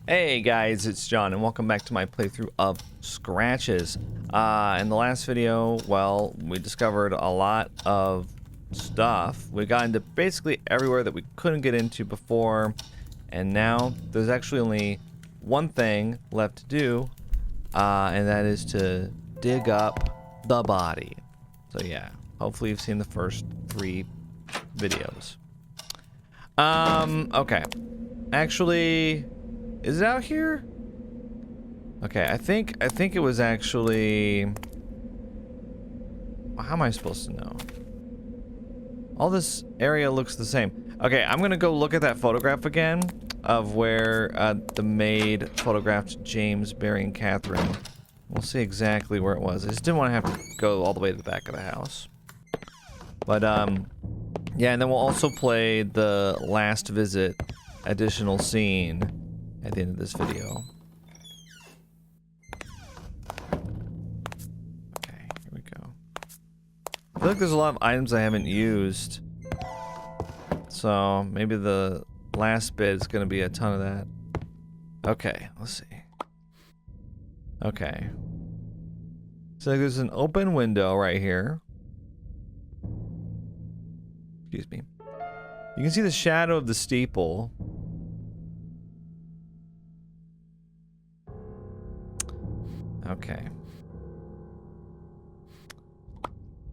Hey guys, it's John and welcome back to my playthrough of Scratches. In the last video, well, we discovered a lot of stuff. We got into basically everywhere that we couldn't get into before, and now there's actually only one thing left to do, and that is to dig up the body. So yeah, hopefully you've seen the first 3 videos. Okay. Actually, is it out here? Okay, I think it was actually... How am I supposed to know? All this area looks the same. Okay, I'm gonna go look at that photograph again of where the maid photographed James burying Catherine. We'll see exactly where it was. I just didn't want to have to go all the way to the back of the house. But yeah, and then we'll also play the last visit additional scene at the end of this video. Okay, here we go. I feel like there's a lot of items I haven't used, so maybe the last bit is going to be a ton of that. Okay, let's see. Okay. So there's an open window right here. Excuse me. You can see the shadow of the steeple. Okay.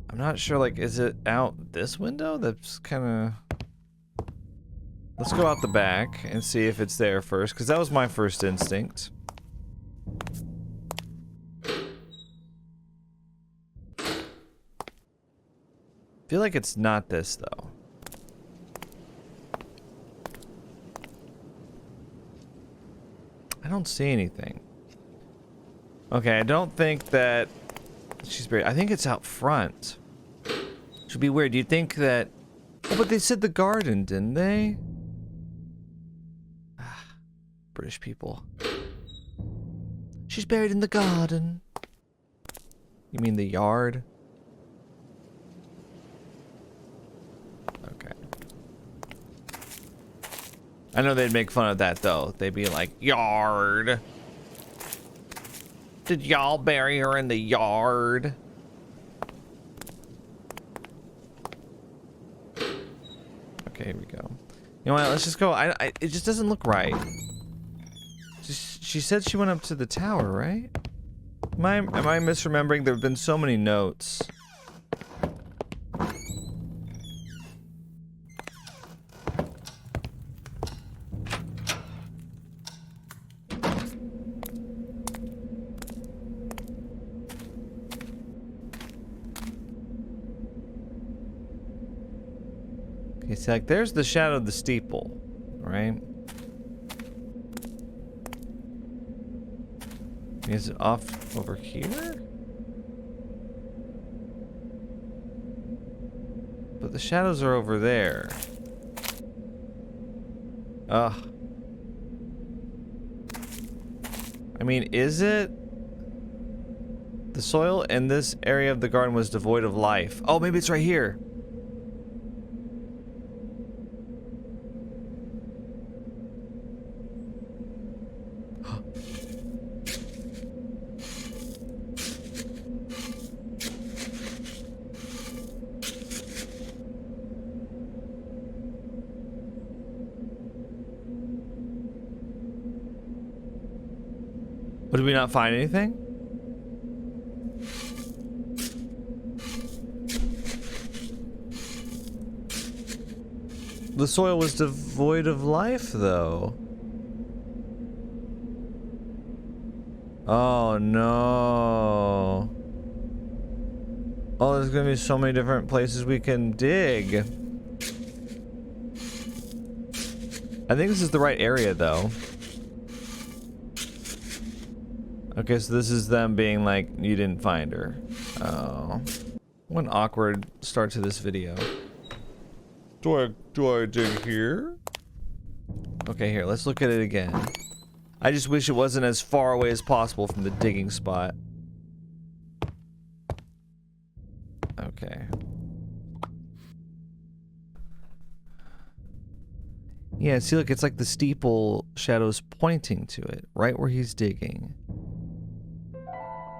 I'm not sure, like, is it out this window? That's kind of... Let's go out the back and see if it's there first, because that was my first instinct. I feel like it's not this, though. I don't see anything. Okay, I don't think that she's buried. I think it's out front. Should be weird. Do you think that... Oh, but they said the garden, didn't they? British people. She's buried in the garden. You mean the yard? Okay. I know they'd make fun of that, though. They'd be like, yard. Did y'all bury her in the yard? Okay, here we go. You know what? Let's just go. It just doesn't look right. She said she went up to the tower, right? Am I misremembering? There have been so many notes. Okay, see, like, there's the shadow of the steeple, right? Is it off over here? But the shadows are over there. Ugh. I mean, is it? The soil in this area of the garden was devoid of life. Oh, maybe it's right here. Did we not find anything? The soil was devoid of life, though. Oh, no. Oh, there's gonna be so many different places we can dig. I think this is the right area, though. Okay, so this is them being like, you didn't find her. Oh. What an awkward start to this video. Do I dig here? Okay, here, let's look at it again. I just wish it wasn't as far away as possible from the digging spot. Okay. Yeah, see, look, it's like the steeple shadow's pointing to it, right where he's digging.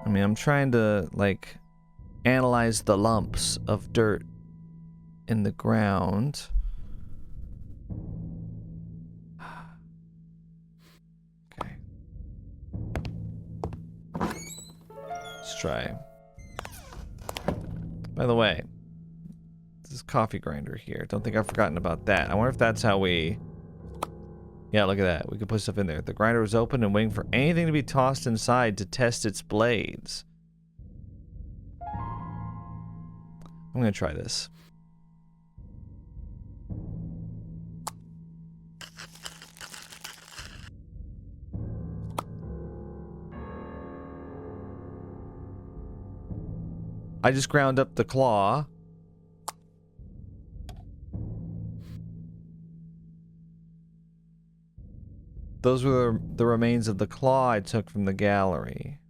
I mean, I'm trying to, like, analyze the lumps of dirt in the ground. Okay. Let's try. By the way, this coffee grinder here. Don't think I've forgotten about that. I wonder if that's how we... Yeah, look at that. We could put stuff in there. The grinder was open and waiting for anything to be tossed inside to test its blades. I'm gonna try this. I just ground up the claw. Those were the remains of the claw I took from the gallery.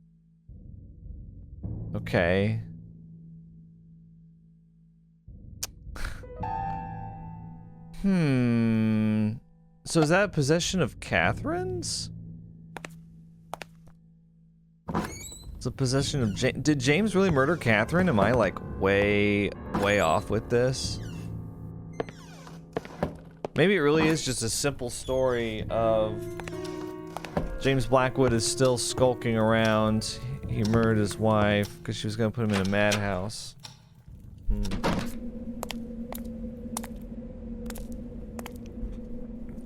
Okay. So is that a possession of Catherine's? It's a possession of James. Did James really murder Catherine? Am I like way off with this? Maybe it really is just a simple story of James Blackwood is still skulking around. He murdered his wife because she was gonna put him in a madhouse.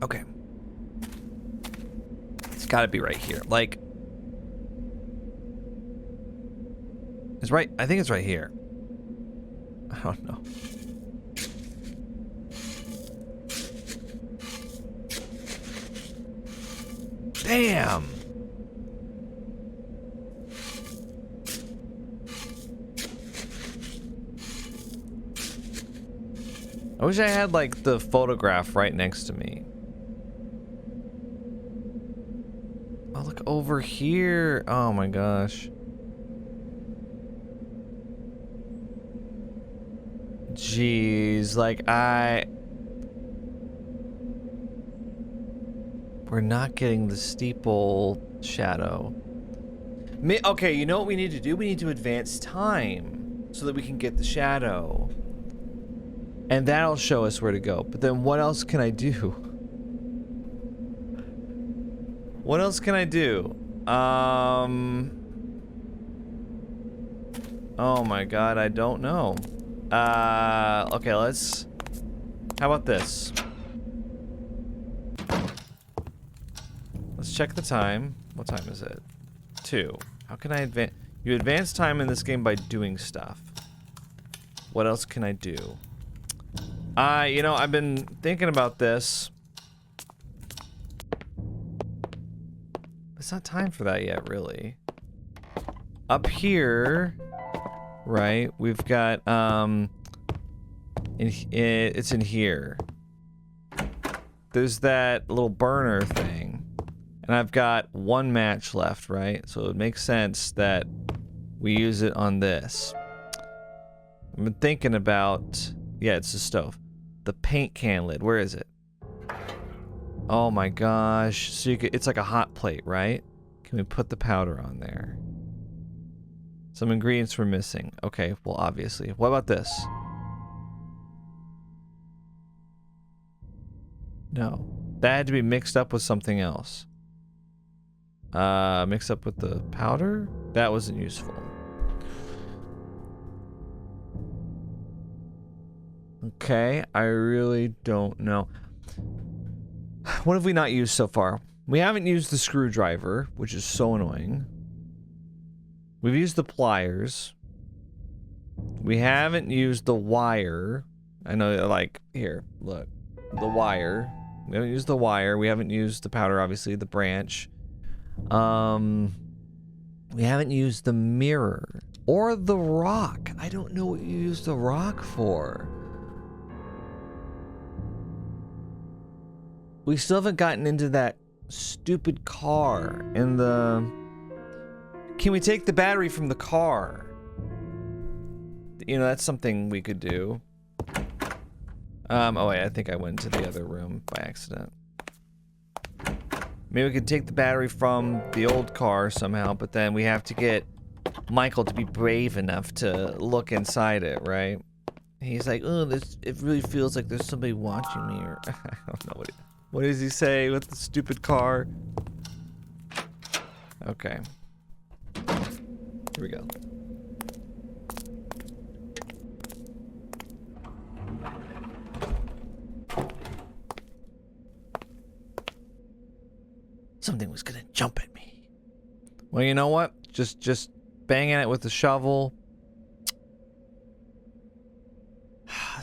Okay. It's gotta be right here. Like, it's right. I think it's right here. I don't know. Damn. I wish I had like the photograph right next to me. Oh, look over here. Oh my gosh. Jeez, like we're not getting the steeple shadow. Okay, you know what we need to do? We need to advance time so that we can get the shadow. And that'll show us where to go. But then what else can I do? What else can I do? Oh my god, I don't know. Okay, let's... How about this? Let's check the time. What time is it? 2. How can I advance? You advance time in this game by doing stuff. What else can I do? You know, I've been thinking about this. It's not time for that yet, really. Up here, right, we've got, it's in here. There's that little burner thing. And I've got 1 match left, right? So it makes sense that we use it on this. I've been thinking about... Yeah, it's the stove. The paint can lid. Where is it? Oh my gosh. So you could, it's like a hot plate, right? Can we put the powder on there? Some ingredients we're missing. Okay, well, obviously. What about this? No. That had to be mixed up with something else. Mixed up with the powder? That wasn't useful. Okay, I really don't know. What have we not used so far? We haven't used the screwdriver, which is so annoying. We've used the pliers. We haven't used the wire. I know, like, here, look. The wire. We haven't used the wire. We haven't used the powder, obviously, the branch. We haven't used the mirror. Or the rock. I don't know what you use the rock for. We still haven't gotten into that stupid car and the... Can we take the battery from the car? You know, that's something we could do. Oh wait, I think I went to the other room by accident. Maybe we could take the battery from the old car somehow, but then we have to get Michael to be brave enough to look inside it, right? He's like, oh, it really feels like there's somebody watching me, or I don't know what does he say with the stupid car? Okay. Here we go. Something was gonna jump at me. Well, you know what? Just banging it with the shovel.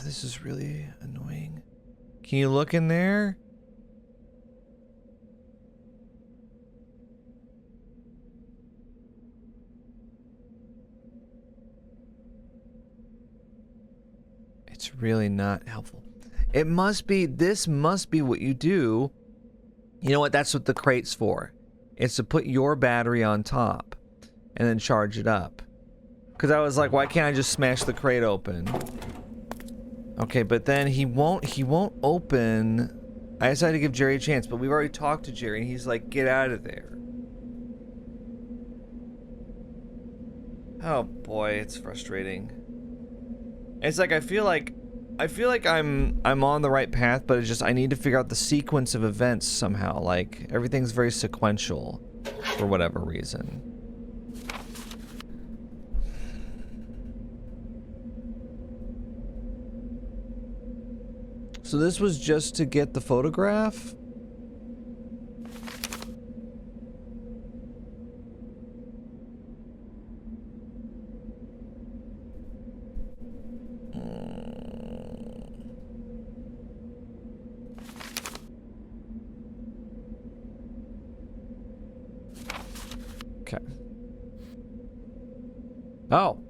This is really annoying. Can you look in there? It's really not helpful. It must be, this must be what you do. You know what? That's what the crate's for. It's to put your battery on top and then charge it up. Because I was like, why can't I just smash the crate open? Okay, but then he won't open. I decided to give Jerry a chance, but we've already talked to Jerry and he's like, get out of there. Oh boy, it's frustrating. It's like I feel like I'm on the right path, but it's just I need to figure out the sequence of events somehow. Like everything's very sequential for whatever reason. So this was just to get the photograph? Okay. Oh.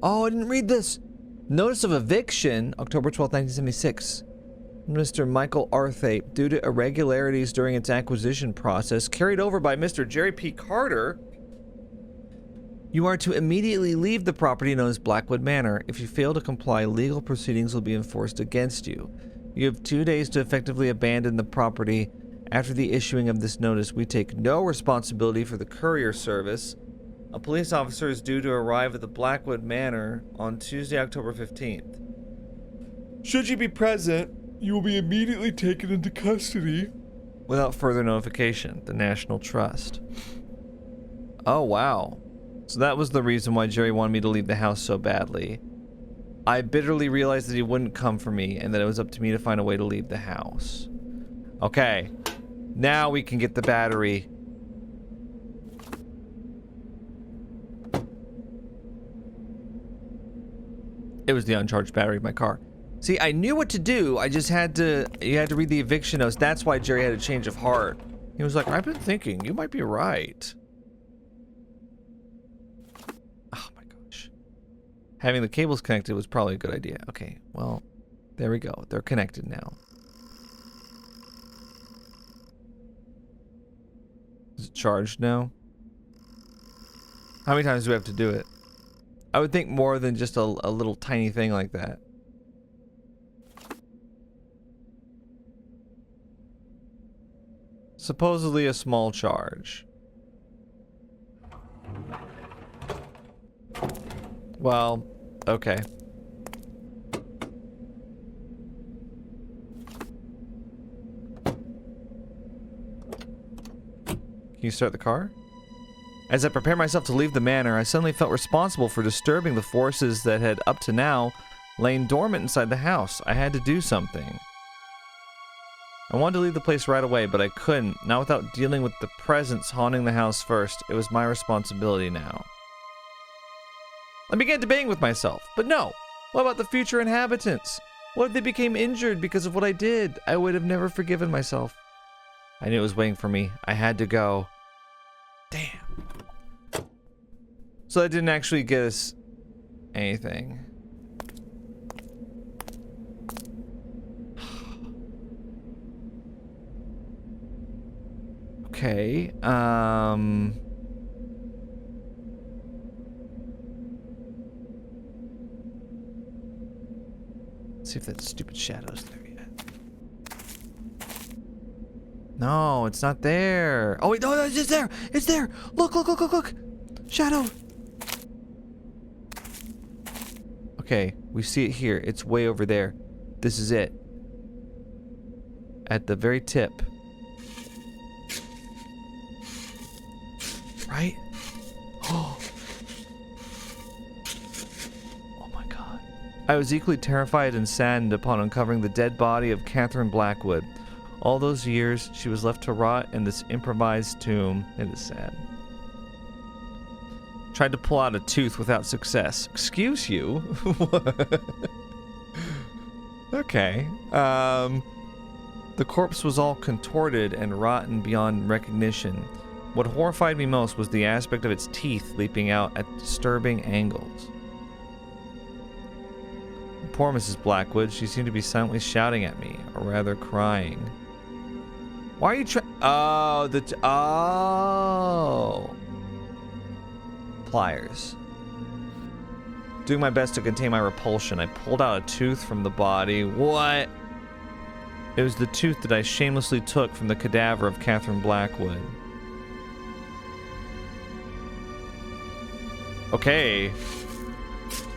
Oh, I didn't read this. Notice of eviction, October 12th, 1976. Mr. Michael Arthape, due to irregularities during its acquisition process, carried over by Mr. Jerry P. Carter, you are to immediately leave the property known as Blackwood Manor. If you fail to comply, legal proceedings will be enforced against you. You have 2 days to effectively abandon the property. After the issuing of this notice, we take no responsibility for the courier service. A police officer is due to arrive at the Blackwood Manor on Tuesday, October 15th. Should you be present, you will be immediately taken into custody without further notification. The National Trust. Oh, wow. So that was the reason why Jerry wanted me to leave the house so badly. I bitterly realized that he wouldn't come for me and that it was up to me to find a way to leave the house. Okay. Now we can get the battery. It was the uncharged battery of my car. See, I knew what to do. I just had to, you had to read the eviction notes. That's why Jerry had a change of heart. He was like, I've been thinking, you might be right. Oh my gosh. Having the cables connected was probably a good idea. Okay, well, there we go. They're connected now. Is it charged now? How many times do we have to do it? I would think more than just a little tiny thing like that. Supposedly a small charge. Well, okay. Can you start the car? As I prepared myself to leave the manor, I suddenly felt responsible for disturbing the forces that had, up to now, lain dormant inside the house. I had to do something. I wanted to leave the place right away, but I couldn't, not without dealing with the presence haunting the house first. It was my responsibility now. I began debating with myself, but no. What about the future inhabitants? What if they became injured because of what I did? I would have never forgiven myself. I knew it was waiting for me. I had to go. Damn. So that didn't actually get us anything. Okay, let's see if that stupid shadow's there yet. No, it's not there. Oh wait, no, it's there. It's there. Look, look, look, look, look. Shadow. Okay, we see it here. It's way over there. This is it. At the very tip. Right? Oh. Oh my god. I was equally terrified and saddened upon uncovering the dead body of Catherine Blackwood. All those years, she was left to rot in this improvised tomb. It is sad. Tried to pull out a tooth without success. Excuse you? Okay. The corpse was all contorted and rotten beyond recognition. What horrified me most was the aspect of its teeth leaping out at disturbing angles. Poor Mrs. Blackwood, she seemed to be silently shouting at me, or rather crying. Why are you oh. Pliers. Doing my best to contain my repulsion, I pulled out a tooth from the body. What? It was the tooth that I shamelessly took from the cadaver of Catherine Blackwood. Okay.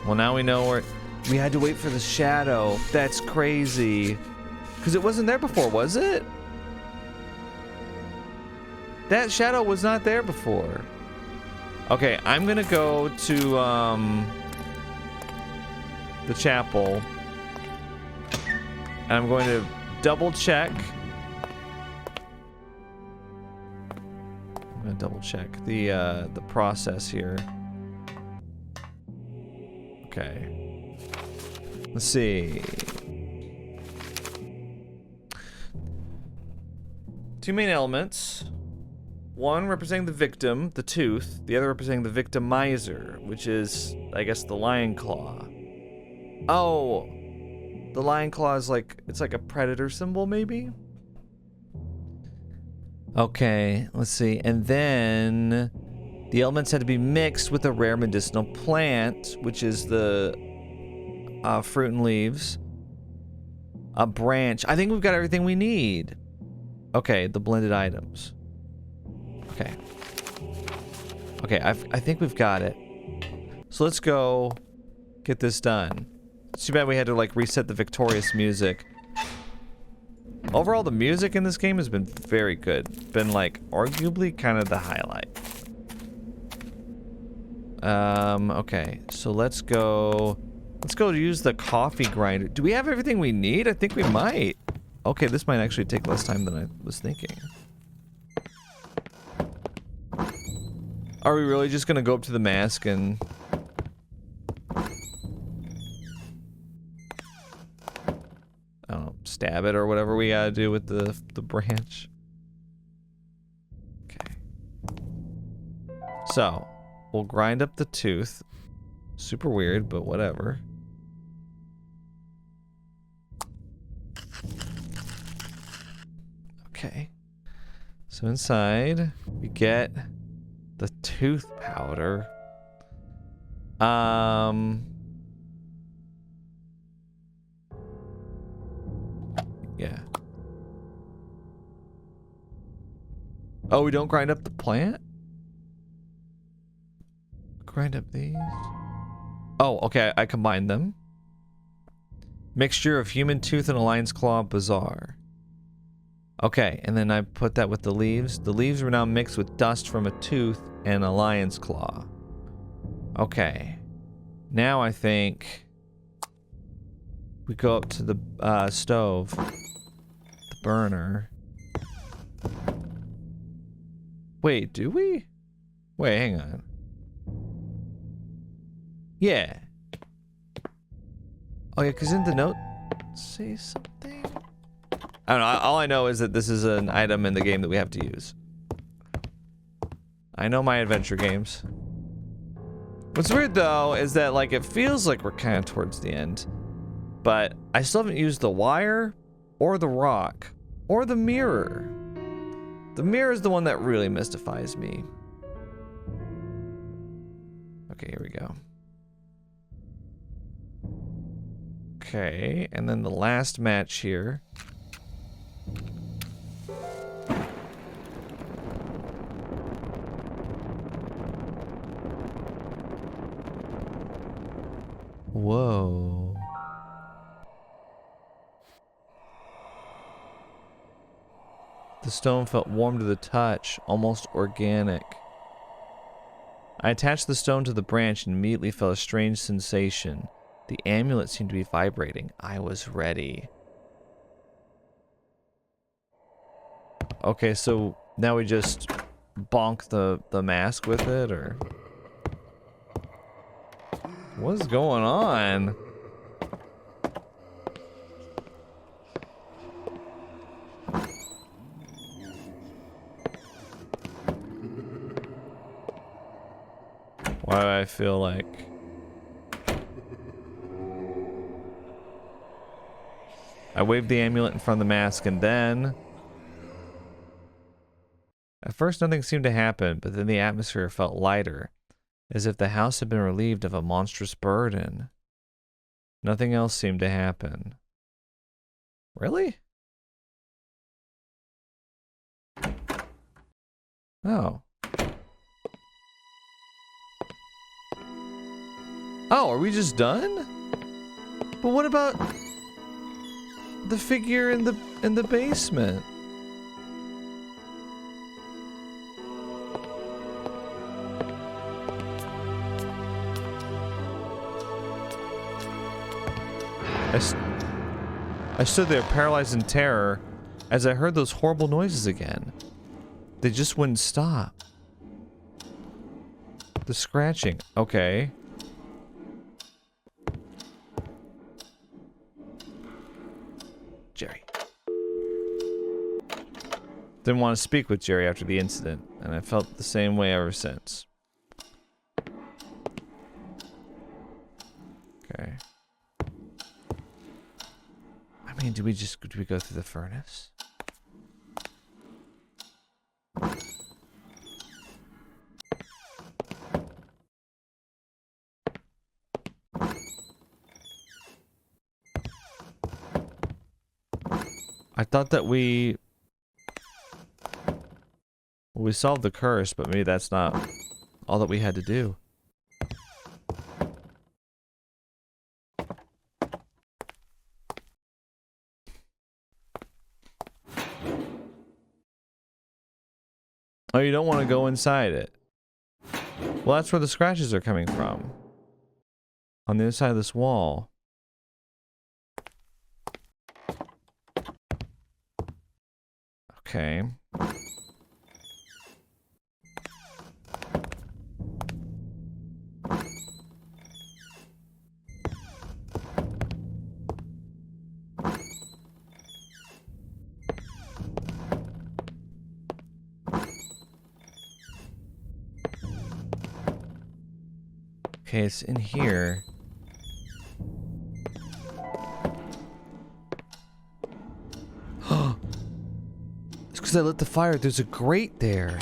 Well, now we know where... We had to wait for the shadow. That's crazy. Because it wasn't there before, was it? That shadow was not there before. Okay, I'm gonna go to the chapel, and I'm going to double check. I'm gonna double check the process here. Okay. Let's see. Two main elements. One representing the victim, the tooth. The other representing the victimizer, which is, I guess, the lion claw. Oh, the lion claw is like, it's like a predator symbol, maybe? Okay, let's see. And then the elements had to be mixed with a rare medicinal plant, which is the fruit and leaves. A branch. I think we've got everything we need. Okay, the blended items. Okay. Okay, I think we've got it. So let's go get this done. It's too bad we had to like reset the victorious music. Overall, the music in this game has been very good. Been like arguably kind of the highlight. Okay, so let's go use the coffee grinder. Do we have everything we need? I think we might. Okay, this might actually take less time than I was thinking. Are we really just gonna go up to the mask and... I don't know, stab it or whatever we gotta do with the branch? Okay. So, we'll grind up the tooth. Super weird, but whatever. Okay. So inside, we get the tooth powder. Yeah. Oh, we don't grind up the plant? Grind up these? Oh, okay, I combined them. Mixture of human tooth and a lion's claw, bizarre. Okay, and then I put that with the leaves. The leaves were now mixed with dust from a tooth and a lion's claw. Okay. Now I think we go up to the stove. The burner. Wait, do we? Wait, hang on. Yeah. Oh yeah, because in the note say something? I don't know, all I know is that this is an item in the game that we have to use. I know my adventure games. What's weird though is that like it feels like we're kind of towards the end, but I still haven't used the wire or the rock or the mirror. The mirror is the one that really mystifies me. Okay, here we go. Okay, and then the last match here. Whoa. The stone felt warm to the touch, almost organic. I attached the stone to the branch and immediately felt a strange sensation. The amulet seemed to be vibrating. I was ready. Okay, so now we just bonk the mask with it, or what's going on? Why do I feel like I waved the amulet in front of the mask, and then at first nothing seemed to happen, but then the atmosphere felt lighter, as if the house had been relieved of a monstrous burden. Nothing else seemed to happen. Really? Oh. Oh, are we just done? But what about the figure in the basement? I stood there paralyzed in terror as I heard those horrible noises again. They just wouldn't stop. The scratching. Okay. Jerry. Didn't want to speak with Jerry after the incident, and I felt the same way ever since. Okay. I mean, do we go through the furnace? I thought that we solved the curse, but maybe that's not all that we had to do. Oh, you don't want to go inside it. Well, that's where the scratches are coming from. On the other side of this wall. Okay. Okay, it's in here. It's because I lit the fire. There's a grate there.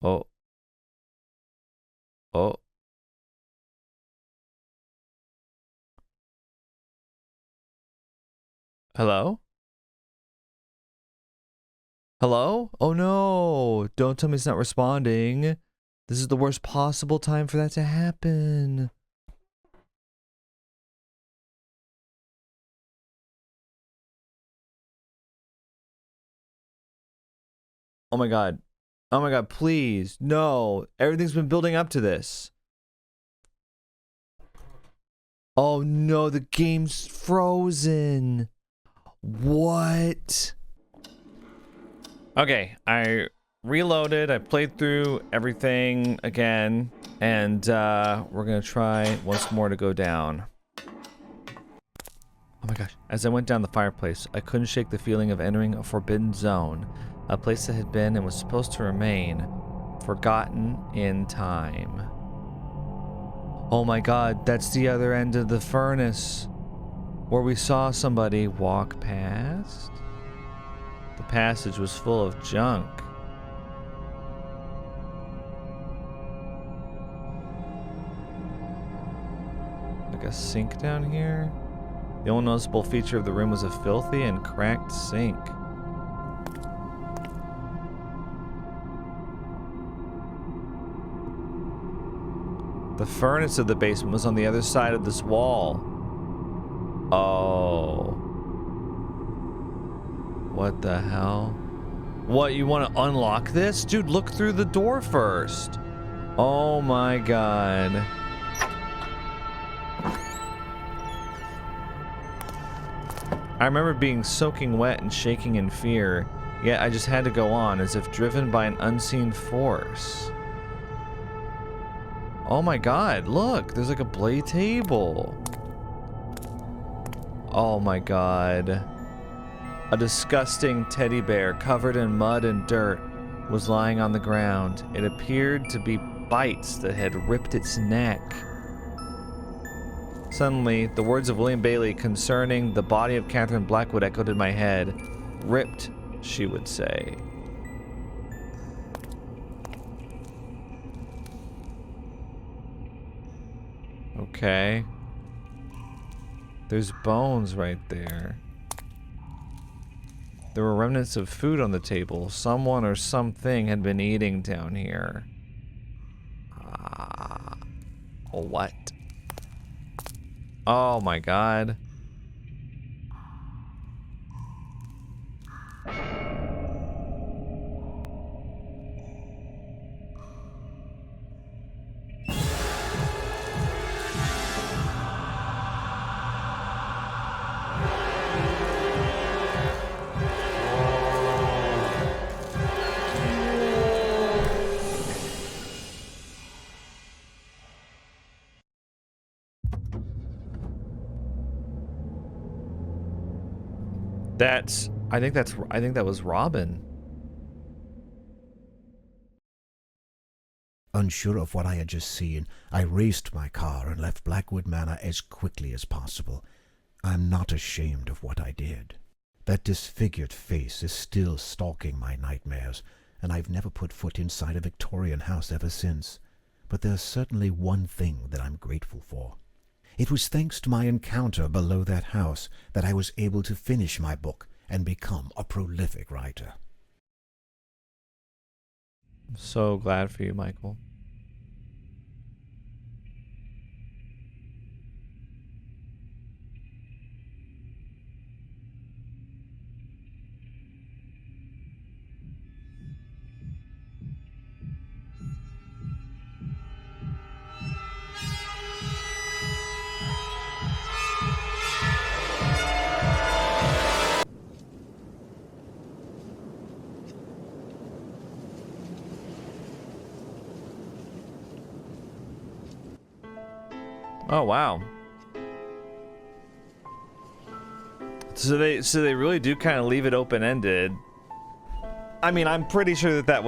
Oh. Oh. Hello? Hello? Oh no! Don't tell me it's not responding. This is the worst possible time for that to happen. Oh my god. Oh my god, please. No. Everything's been building up to this. Oh no, the game's frozen. What? Okay, I reloaded. I played through everything again, and we're gonna try once more to go down. Oh my gosh. As I went down the fireplace, I couldn't shake the feeling of entering a forbidden zone, a place that had been and was supposed to remain forgotten in time. Oh my god, that's the other end of the furnace, where we saw somebody walk past. The passage was full of junk. Like a sink down here? The only noticeable feature of the room was a filthy and cracked sink. The furnace of the basement was on the other side of this wall. Oh. What the hell? What, you want to unlock this? Dude, look through the door first. Oh my god. I remember being soaking wet and shaking in fear, yet I just had to go on as if driven by an unseen force. Oh my god, look, there's like a play table. Oh my god. A disgusting teddy bear covered in mud and dirt was lying on the ground. It appeared to be bites that had ripped its neck. Suddenly, the words of William Bailey concerning the body of Catherine Blackwood echoed in my head. Ripped, she would say. Okay. There's bones right there. There were remnants of food on the table. Someone or something had been eating down here. What? Oh my god. I think that was Robin. Unsure of what I had just seen, I raced my car and left Blackwood Manor as quickly as possible. I'm not ashamed of what I did. That disfigured face is still stalking my nightmares, and I've never put foot inside a Victorian house ever since. But there's certainly one thing that I'm grateful for. It was thanks to my encounter below that house that I was able to finish my book and become a prolific writer. I'm so glad for you, Michael. Oh wow. So they really do kind of leave it open-ended. I mean, I'm pretty sure that that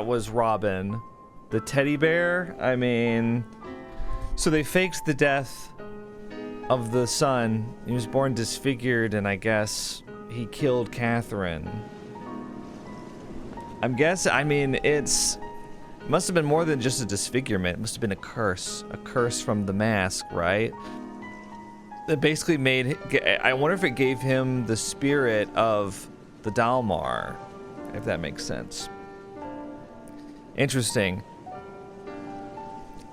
was Robin. The teddy bear, I mean, so they faked the death of the son. He was born disfigured, and I guess he killed Catherine. I mean, it must have been more than just a disfigurement. It must have been a curse from the mask, right? That basically made, I wonder if it gave him the spirit of the Dalmar, if that makes sense. Interesting.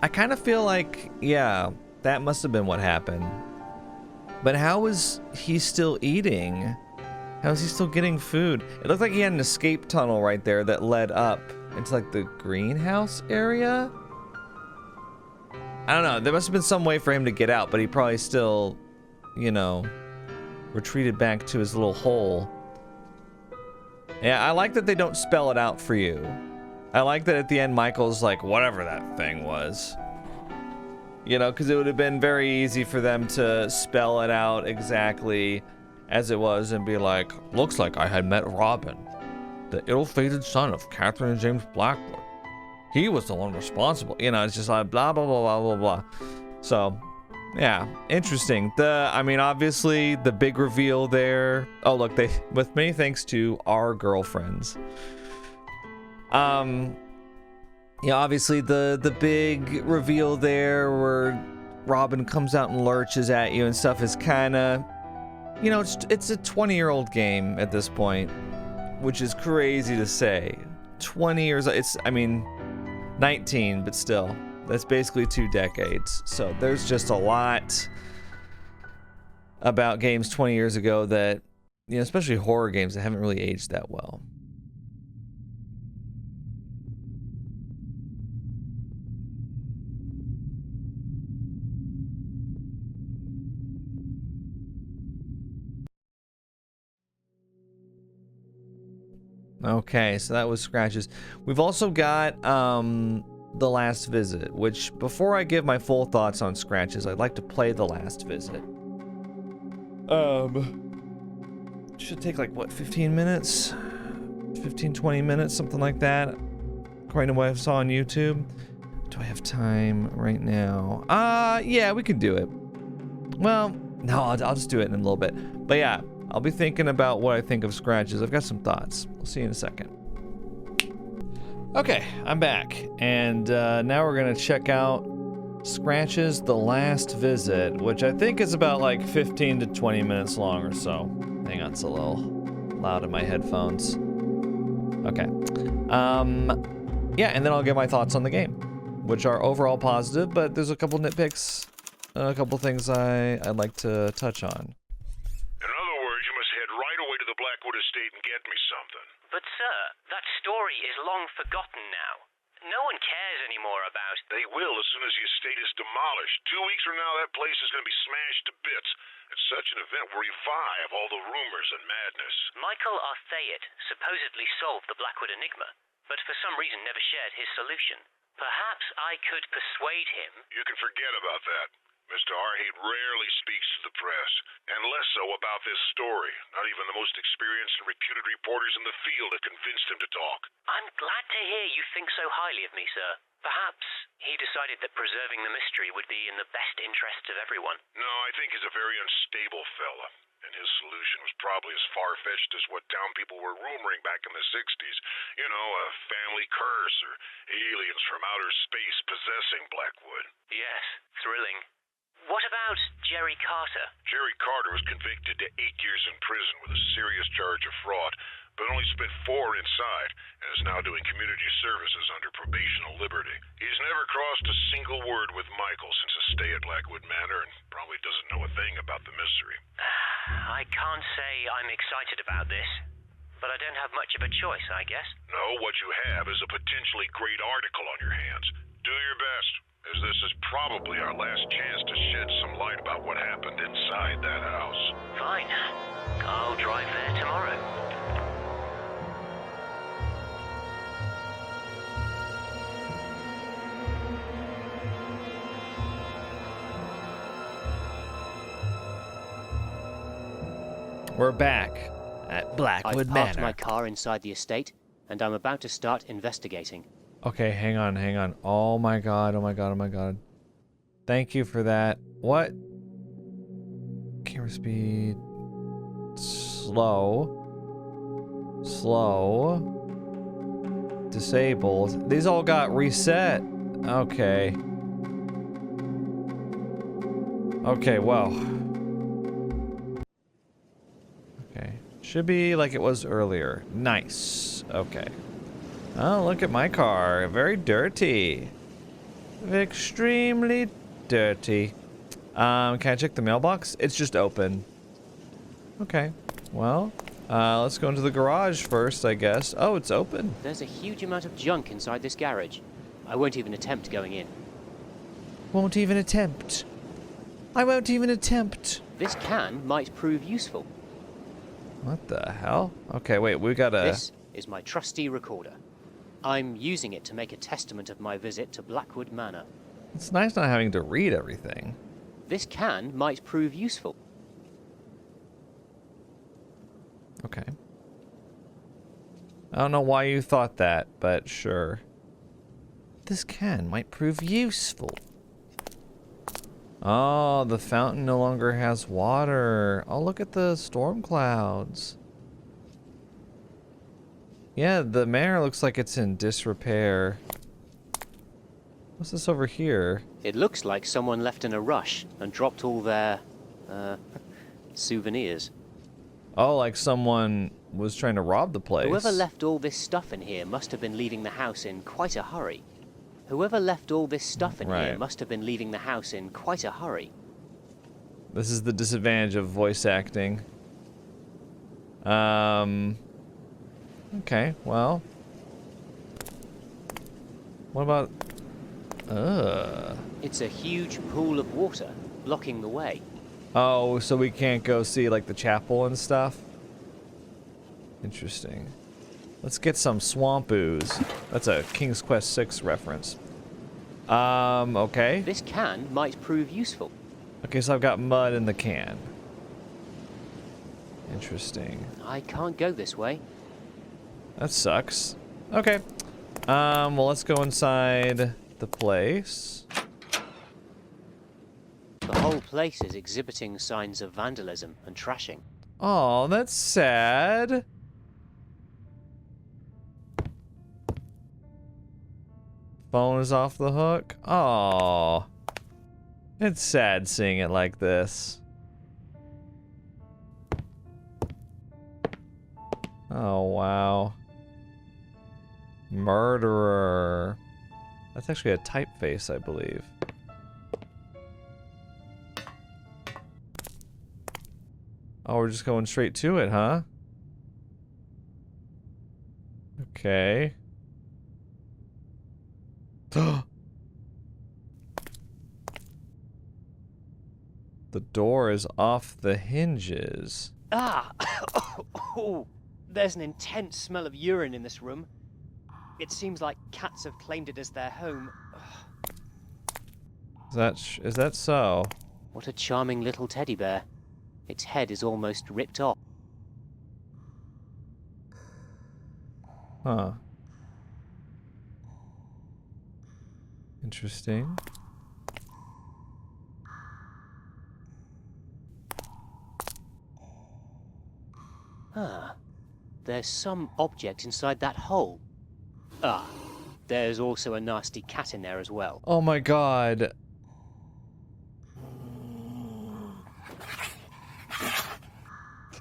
I kind of feel like, yeah, that must have been what happened. But how is he still eating? How is he still getting food? It looked like he had an escape tunnel right there that led up into like the greenhouse area. I don't know. There must have been some way for him to get out, but he probably still, you know, retreated back to his little hole. Yeah, I like that they don't spell it out for you. I like that at the end, Michael's like, whatever that thing was. You know, because it would have been very easy for them to spell it out exactly as it was and be like, looks like I had met Robin, the ill-fated son of Catherine and James Blackwood. He was the one responsible. You know, it's just like blah, blah, blah, blah, blah, blah. So, yeah, interesting. I mean, obviously, the big reveal there. Oh, look, with many thanks to our girlfriends. Yeah, obviously, the big reveal there were Robin comes out and lurches at you and stuff is kind of, you know, it's a 20-year-old game at this point, which is crazy to say. 20 years, I mean, 19, but still, that's basically 2 decades. So there's just a lot about games 20 years ago that, you know, especially horror games that haven't really aged that well. Okay, so that was Scratches. We've also got The Last Visit, which, before I give my full thoughts on Scratches, I'd like to play The Last Visit. Should take like, what, 15 minutes? 15, 20 minutes, something like that, according to what I saw on YouTube. Do I have time right now? Yeah, we can do it. Well, no, I'll just do it in a little bit. But yeah, I'll be thinking about what I think of Scratches. I've got some thoughts. I'll see you in a second. Okay, I'm back. And now we're going to check out Scratches The Last Visit, which I think is about like 15 to 20 minutes long or so. Hang on, it's a little loud in my headphones. Okay. Yeah, and then I'll give my thoughts on the game, which are overall positive, but there's a couple nitpicks, a couple things I'd like to touch on. But sir, that story is long forgotten now. No one cares anymore about... They will as soon as the estate is demolished. 2 weeks from now, that place is going to be smashed to bits. It's such an event will revive all the rumors and madness. Michael Arthayet supposedly solved the Blackwood enigma, but for some reason never shared his solution. Perhaps I could persuade him... You can forget about that. Mr. Arthayet rarely speaks to the press, and less so about this story. Not even the most experienced and reputed reporters in the field have convinced him to talk. I'm glad to hear you think so highly of me, sir. Perhaps he decided that preserving the mystery would be in the best interests of everyone. No, I think he's a very unstable fella, and his solution was probably as far-fetched as what town people were rumoring back in the 60s. You know, a family curse or aliens from outer space possessing Blackwood. Yes, thrilling. What about Jerry Carter? Jerry Carter was convicted to 8 years in prison with a serious charge of fraud, but only spent 4 inside, and is now doing community services under probational liberty. He's never crossed a single word with Michael since his stay at Blackwood Manor, and probably doesn't know a thing about the mystery. I can't say I'm excited about this, but I don't have much of a choice, I guess. No, what you have is a potentially great article on your hands. Do your best, as this is probably our last chance to shed some light about what happened inside that house. Fine. I'll drive there tomorrow. We're back at Blackwood I've parked Manor. my car inside the estate, and I'm about to start investigating. Okay, hang on. Oh my god. Thank you for that. What? Camera speed. Slow. Disabled. These all got reset. Okay. Okay, well. Okay. Should be like it was earlier. Nice. Okay. Oh, look at my car. Very dirty. Extremely dirty. Can I check the mailbox? It's just open. Okay. Well, let's go into the garage first, I guess. Oh, it's open. There's a huge amount of junk inside this garage. I won't even attempt going in. Won't even attempt. I won't even attempt. This can might prove useful. What the hell? Okay, wait, we gotta... This is my trusty recorder. I'm using it to make a testament of my visit to Blackwood Manor. It's nice not having to read everything. This can might prove useful. Okay. I don't know why you thought that, but sure. This can might prove useful. Oh, the fountain no longer has water. Oh, look at the storm clouds. Yeah, the manor looks like it's in disrepair. What's this over here? It looks like someone left in a rush and dropped all their, souvenirs. Oh, like someone was trying to rob the place. Whoever left all this stuff in here must have been leaving the house in quite a hurry. Whoever left all this stuff in here must have been leaving the house in quite a hurry. This is the disadvantage of voice acting. Okay, well. What about... It's a huge pool of water, blocking the way. Oh, so we can't go see, like, the chapel and stuff? Interesting. Let's get some swamp ooze. That's a King's Quest VI reference. Okay. This can might prove useful. Okay, so I've got mud in the can. Interesting. I can't go this way. That sucks. Okay. Well, let's go inside the place. The whole place is exhibiting signs of vandalism and trashing. Oh, that's sad. Phone is off the hook. Oh, it's sad seeing it like this. Oh, wow. Murderer. That's actually a typeface, I believe. Oh, we're just going straight to it, huh? Okay. The door is off the hinges. Ah! Oh, there's an intense smell of urine in this room. It seems like cats have claimed it as their home. Is that so? What a charming little teddy bear. Its head is almost ripped off. Huh. Interesting. Ah, there's some object inside that hole. Ah, there's also a nasty cat in there as well. Oh my god.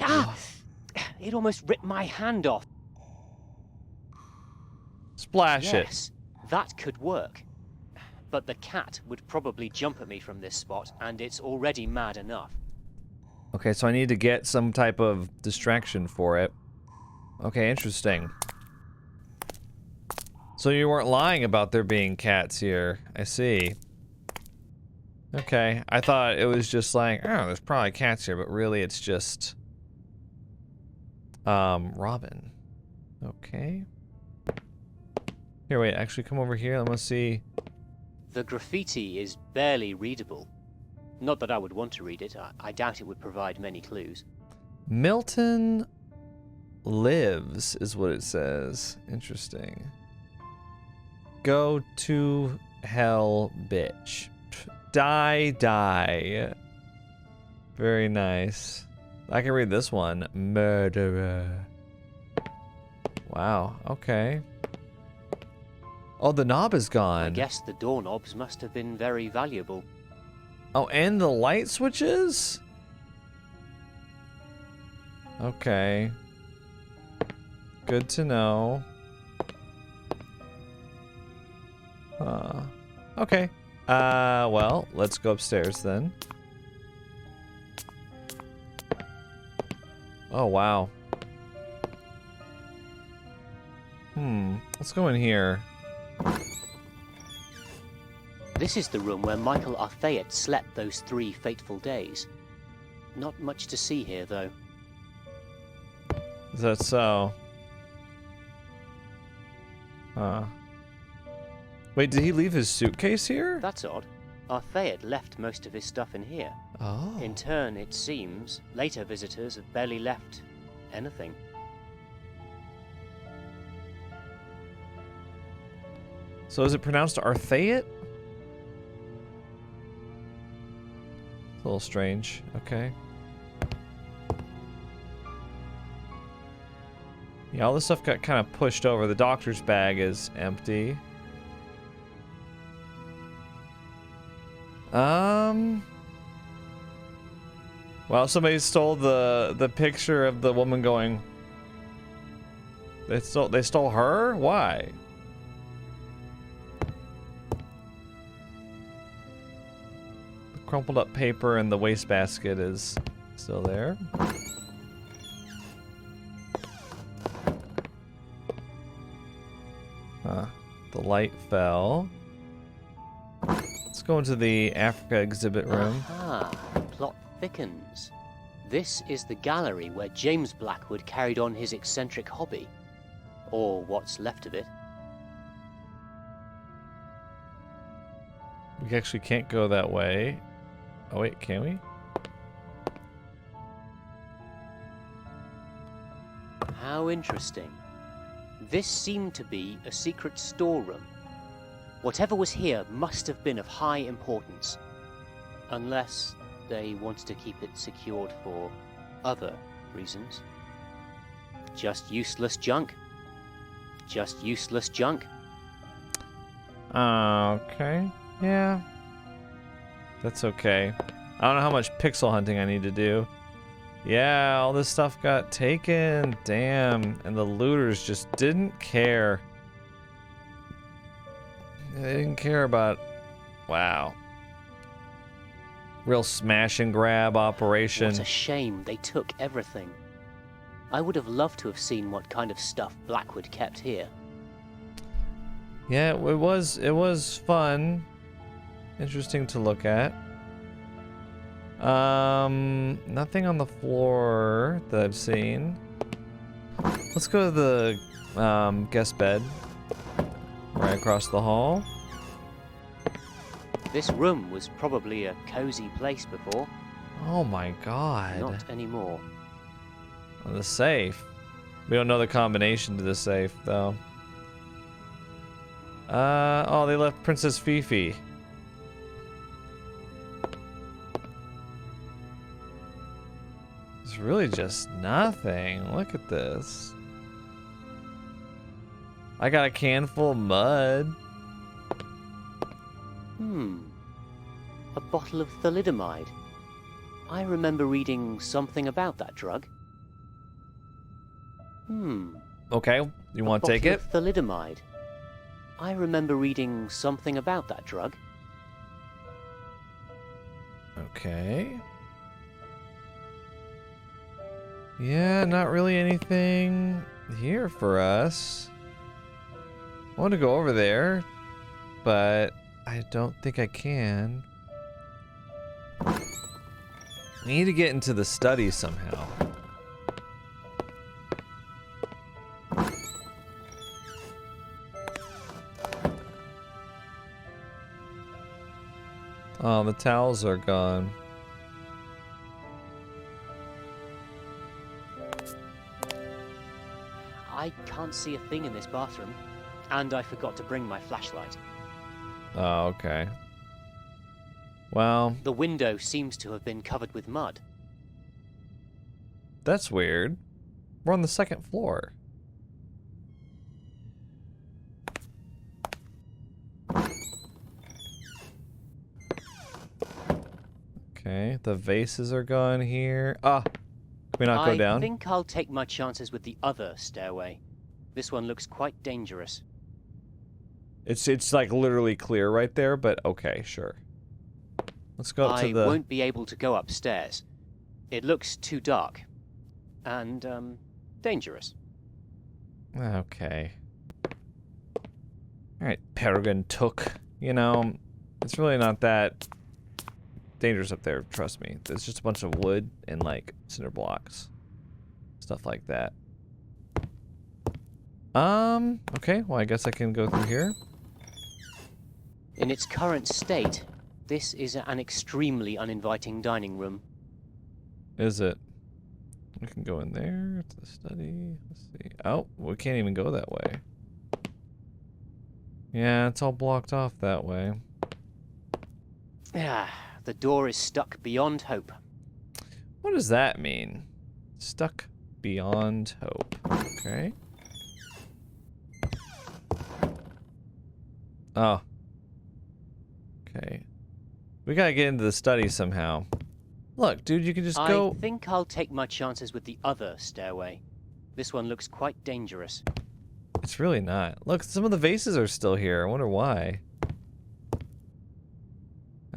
Ah! It almost ripped my hand off. Splash it. Yes, that could work. But the cat would probably jump at me from this spot, and it's already mad enough. Okay, so I need to get some type of distraction for it. Okay, interesting. So you weren't lying about there being cats here. I see. Okay, I thought it was just like, oh, there's probably cats here, but really it's just... Robin. Okay. Here, wait, actually come over here. Let's see. The graffiti is barely readable. Not that I would want to read it. I doubt it would provide many clues. Milton lives is what it says. Interesting. Go to hell, bitch. Die. Very nice. I can read this one. Murderer. Wow, okay. Oh, the knob is gone. I guess the doorknobs must have been very valuable. Oh, and the light switches? Okay. Good to know. Okay. Well, let's go upstairs then. Oh, wow. Let's go in here. This is the room where Michael Arthayet slept those 3 fateful days. Not much to see here, though. Is that so? Wait, did he leave his suitcase here? That's odd. Arthayet left most of his stuff in here. Oh. In turn, it seems, later visitors have barely left anything. So is it pronounced Arthayet? A little strange. Okay. Yeah, all this stuff got kind of pushed over. The doctor's bag is empty. Well, somebody stole the picture of the woman going. They stole her? Why? The crumpled up paper in the wastebasket is still there. Huh. The light fell. Let's go into the Africa exhibit room. Aha, the plot thickens. This is the gallery where James Blackwood carried on his eccentric hobby. Or what's left of it. We actually can't go that way. Oh wait, can we? How interesting. This seemed to be a secret storeroom. Whatever was here must have been of high importance. Unless they wanted to keep it secured for other reasons. Just useless junk. Just useless junk. Okay. Yeah. That's okay. I don't know how much pixel hunting I need to do. Yeah, all this stuff got taken. Damn. And the looters just didn't care. They didn't care about... Wow. Real smash and grab operation. What a shame they took everything. I would have loved to have seen what kind of stuff Blackwood kept here. Yeah, it was fun. Interesting to look at. Nothing on the floor that I've seen. Let's go to the guest bed. Right across the hall. This room was probably a cozy place before. Oh my god. Not anymore. The safe. We don't know the combination to the safe, though. Oh, they left Princess Fifi. It's really just nothing. Look at this. I got a can full of mud. A bottle of thalidomide. I remember reading something about that drug. Okay, you want to take it? Thalidomide. I remember reading something about that drug. Okay. Yeah, not really anything here for us. I want to go over there, but I don't think I can. I need to get into the study somehow. Oh, the towels are gone. I can't see a thing in this bathroom, and I forgot to bring my flashlight. Oh, okay. Well, The window seems to have been covered with mud. that's weird. We're on the second floor. Okay, the vases are gone here. Ah, can we not go down? I think I'll take my chances with the other stairway. This one looks quite dangerous. It's like literally clear right there, but okay, sure. Let's go up to the... I won't be able to go upstairs. It looks too dark. And, dangerous. Okay. Alright, Peregrine Took. You know, it's really not that dangerous up there, trust me. There's just a bunch of wood and, like, cinder blocks. Stuff like that. Okay, well, I guess I can go through here. In its current state, this is an extremely uninviting dining room. Is it? We can go in there to the study. Let's see. Oh, we can't even go that way. Yeah, it's all blocked off that way. Ah, the door is stuck beyond hope. What does that mean? Stuck beyond hope. Okay. Oh. Okay. We gotta get into the study somehow. Look, dude, you can just go... I think I'll take my chances with the other stairway. This one looks quite dangerous. It's really not. Look, some of the vases are still here. I wonder why.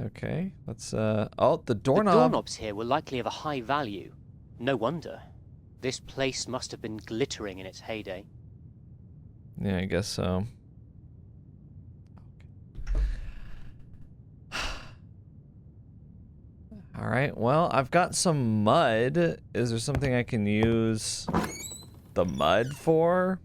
Okay, let's, oh, the doorknob. The doorknobs here were likely of a high value. No wonder. This place must have been glittering in its heyday. Yeah, I guess so. Alright, well, I've got some mud. Is there something I can use the mud for?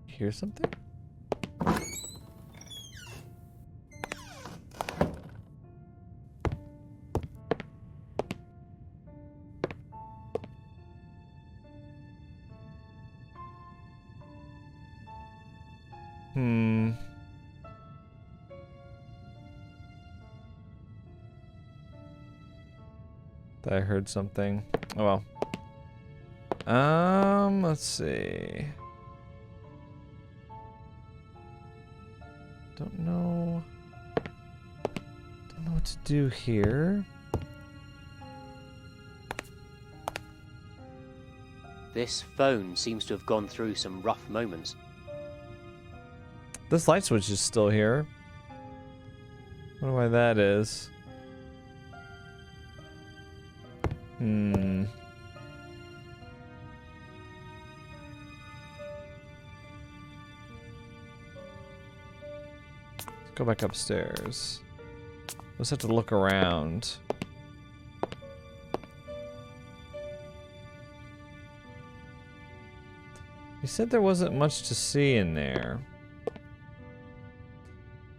Hear something? I heard something. Oh well. Let's see. Don't know what to do here. This phone seems to have gone through some rough moments. This light switch is still here. Wonder why that is. Let's go back upstairs. Let's have to look around. You said there wasn't much to see in there.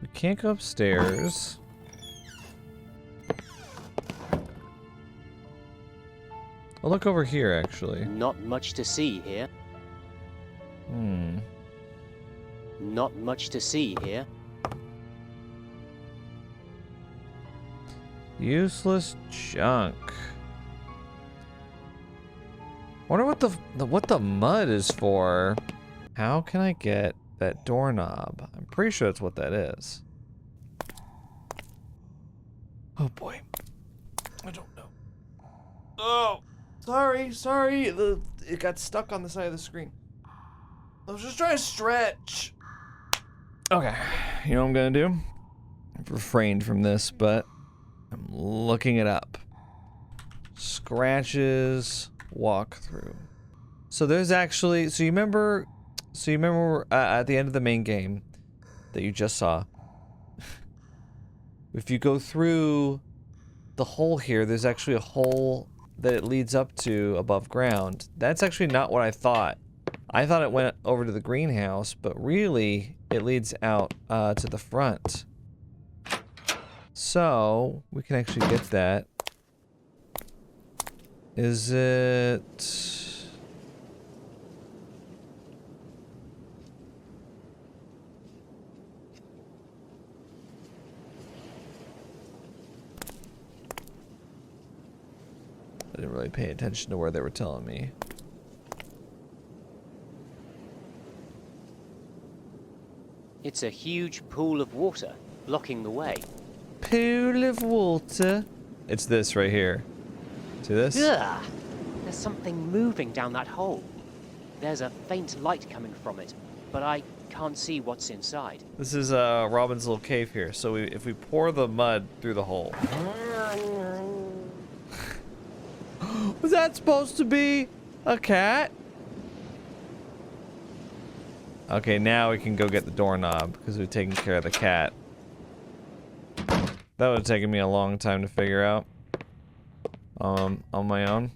We can't go upstairs. I'll look over here, actually. Not much to see here. Not much to see here. Useless junk. Wonder what the mud is for. How can I get that doorknob? I'm pretty sure that's what that is. Oh boy. I don't know. Oh, sorry. It got stuck on the side of the screen. I was just trying to stretch. Okay, you know what I'm gonna do? I've refrained from this, but I'm looking it up. Scratches walkthrough. So there's actually, so you remember at the end of the main game that you just saw, if you go through the hole here, there's actually a hole that it leads up to above ground. That's actually not what I thought. I thought it went over to the greenhouse, but really it leads out to the front. So we can actually get that. Is it... I didn't really pay attention to where they were telling me. It's a huge pool of water, blocking the way. Pool of water. It's this right here. See this? Ugh! There's something moving down that hole. There's a faint light coming from it, but I can't see what's inside. This is Robin's little cave here. So if we pour the mud through the hole. Was that supposed to be a cat? Okay, now we can go get the doorknob because we've taken care of the cat. That would have taken me a long time to figure out on my own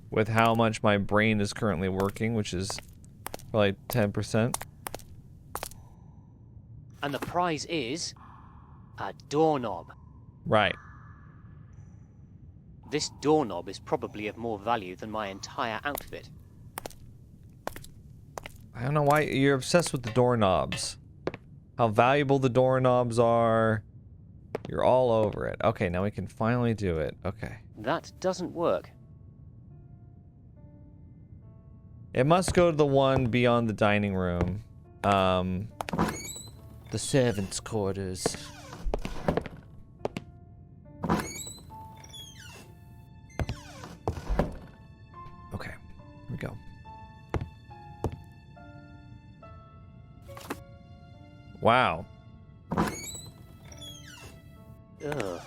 with how much my brain is currently working, which is probably 10%. And the prize is a doorknob. Right. This doorknob is probably of more value than my entire outfit. I don't know why you're obsessed with the doorknobs. How valuable the doorknobs are. You're all over it. Okay, now we can finally do it. Okay. That doesn't work. It must go to the one beyond the dining room. The servants' quarters. Okay, here we go. Wow. Ugh.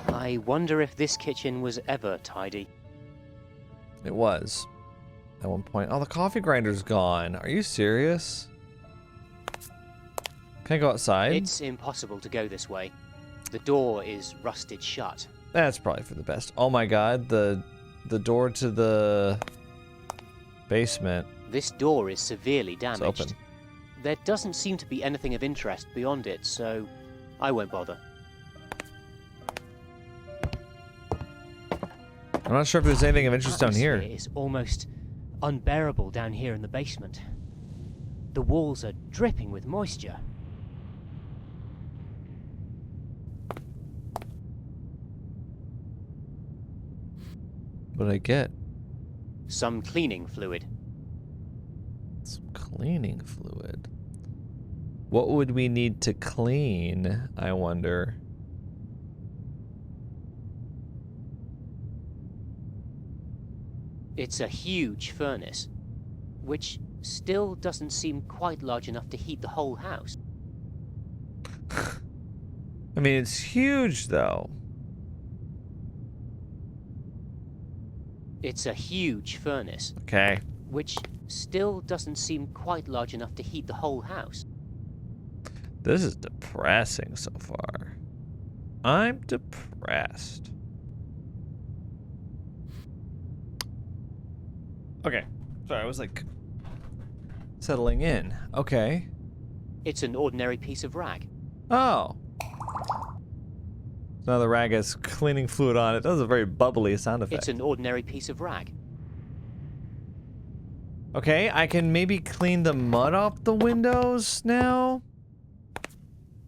I wonder if this kitchen was ever tidy. It was. At one point. Oh, the coffee grinder's gone. Are you serious? Can I go outside? It's impossible to go this way. The door is rusted shut. That's probably for the best. Oh my god, the door to the basement. This door is severely It's damaged. open. There doesn't seem to be anything of interest beyond it, so I won't bother. I'm not sure if there's anything of interest down here. It is almost unbearable down here in the basement. The walls are dripping with moisture. What did I get? Some cleaning fluid. Some cleaning fluid. What would we need to clean, I wonder? It's a huge furnace, which still doesn't seem quite large enough to heat the whole house. I mean, it's huge, though. It's a huge furnace, Okay. which still doesn't seem quite large enough to heat the whole house. This is depressing so far. I'm depressed. Okay. Sorry, I was like settling in. Okay. It's an ordinary piece of rag. Oh. Now the rag has cleaning fluid on it. That was a very bubbly sound effect. It's an ordinary piece of rag. Okay, I can maybe clean the mud off the windows now.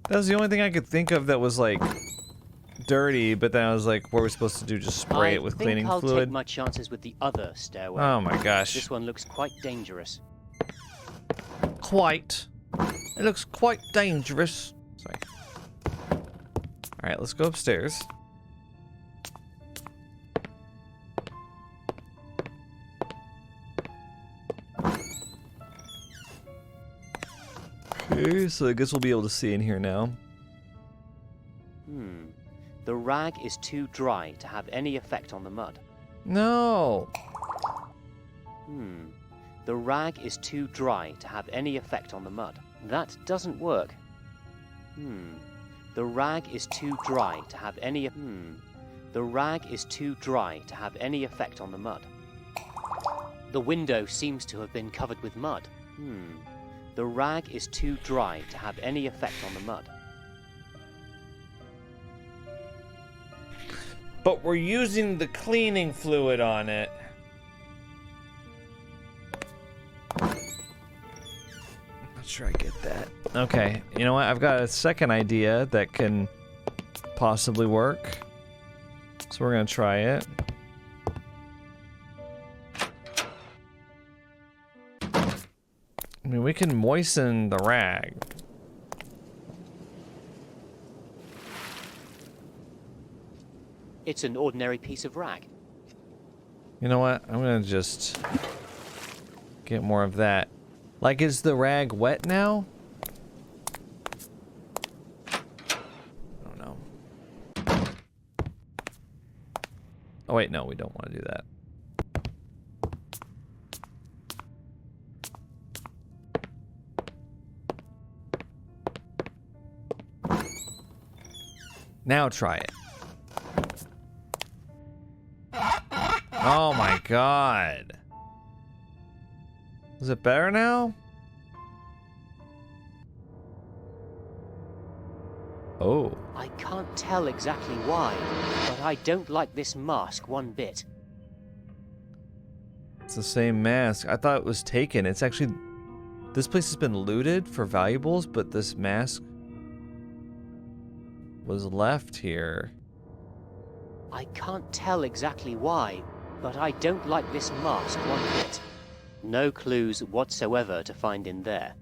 That was the only thing I could think of that was like dirty, but then I was like, what are we supposed to do? Just spray it with cleaning I think I'll fluid? take my chances with the other stairway. Oh my gosh. This one looks quite dangerous. Quite. It looks quite dangerous. Sorry. Alright, let's go upstairs. Okay, so I guess we'll be able to see in here now. The rag is too dry to have any effect on the mud. No. The rag is too dry to have any effect on the mud. That doesn't work. The rag is too dry to have any. The rag is too dry to have any effect on the mud. The window seems to have been covered with mud. The rag is too dry to have any effect on the mud. But we're using the cleaning fluid on it. I'm not sure I get that. Okay, you know what? I've got a second idea that can possibly work. So we're gonna try it. I mean, we can moisten the rag. It's an ordinary piece of rag. You know what? I'm gonna just get more of that. Like, is the rag wet now? I don't know. Oh wait, no, we don't want to do that. Now try it. Oh my god. Is it better now? Oh. I can't tell exactly why, but I don't like this mask one bit. It's the same mask. I thought it was taken. It's actually... This place has been looted for valuables, but this mask was left here. I can't tell exactly why, but I don't like this mask one bit. No clues whatsoever to find in there.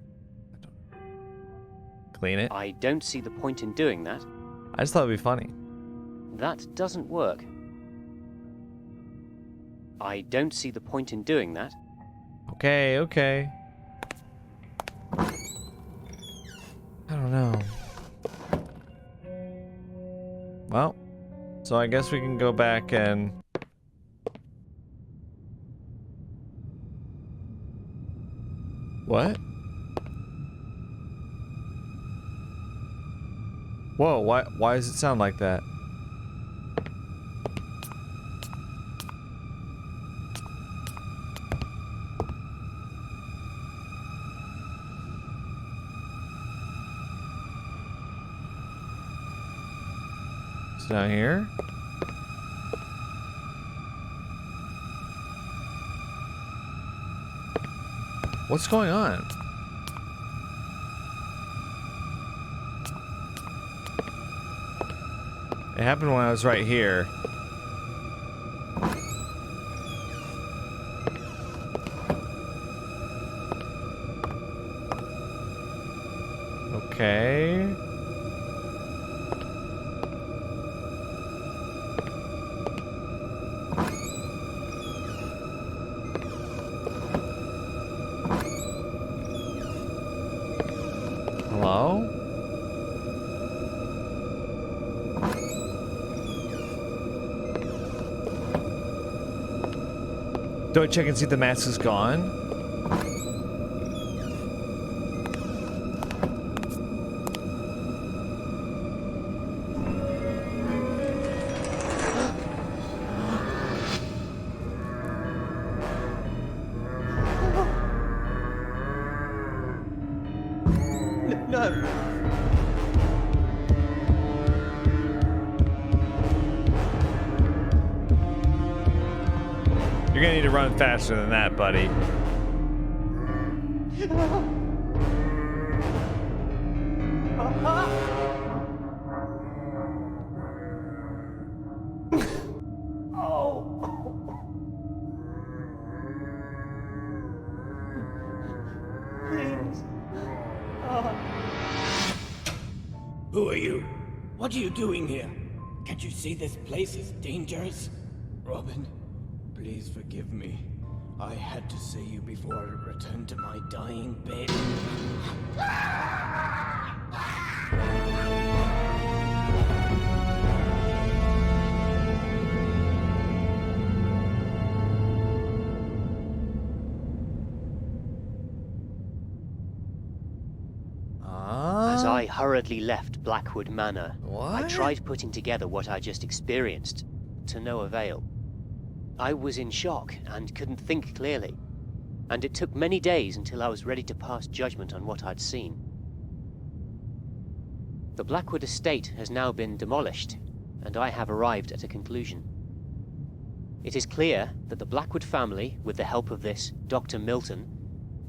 Clean it. I don't see the point in doing that. I just thought it'd be funny. That doesn't work. I don't see the point in doing that. Okay, okay. I don't know. Well, so I guess we can go back and... What? Whoa, why does it sound like that? It's down here. What's going on? It happened when I was right here. Okay. Hello? Do I check and see if the mask is gone? No! You're gonna need to run faster than that, buddy. Who are you? What are you doing here? Can't you see this place is dangerous? Robin, please forgive me. I had to see you before I returned to my dying bed. As I hurriedly left Blackwood Manor, I What? tried putting together what I just experienced, to no avail. I was in shock and couldn't think clearly, and it took many days until I was ready to pass judgment on what I'd seen. The Blackwood estate has now been demolished, and I have arrived at a conclusion. It is clear that the Blackwood family, with the help of this Dr. Milton,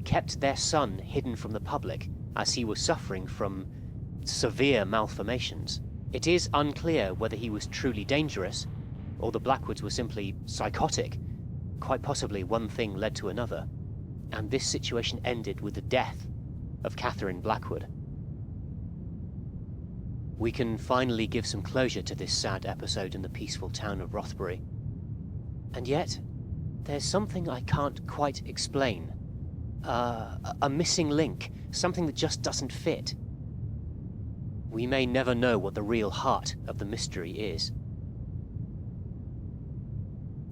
kept their son hidden from the public as he was suffering from severe malformations. It is unclear whether he was truly dangerous, or the Blackwoods were simply psychotic. Quite possibly one thing led to another, and this situation ended with the death of Catherine Blackwood. We can finally give some closure to this sad episode in the peaceful town of Rothbury. And yet, there's something I can't quite explain. A missing link, something that just doesn't fit. We may never know what the real heart of the mystery is.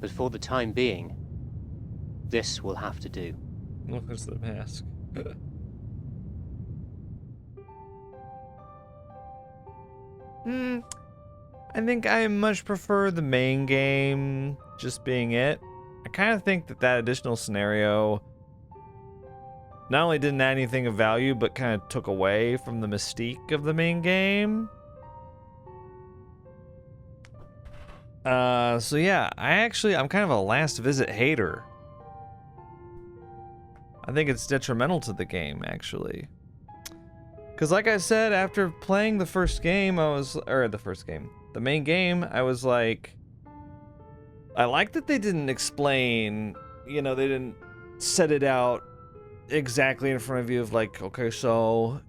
But for the time being, this will have to do. Look, there's the mask. I think I much prefer the main game just being it. I kind of think that additional scenario not only didn't add anything of value, but kind of took away from the mystique of the main game. So yeah, I'm kind of a last visit hater. I think it's detrimental to the game, actually. Because like I said, after playing the first game, the main game, I was like, I like that they didn't explain, they didn't set it out exactly in front of you of like, okay, so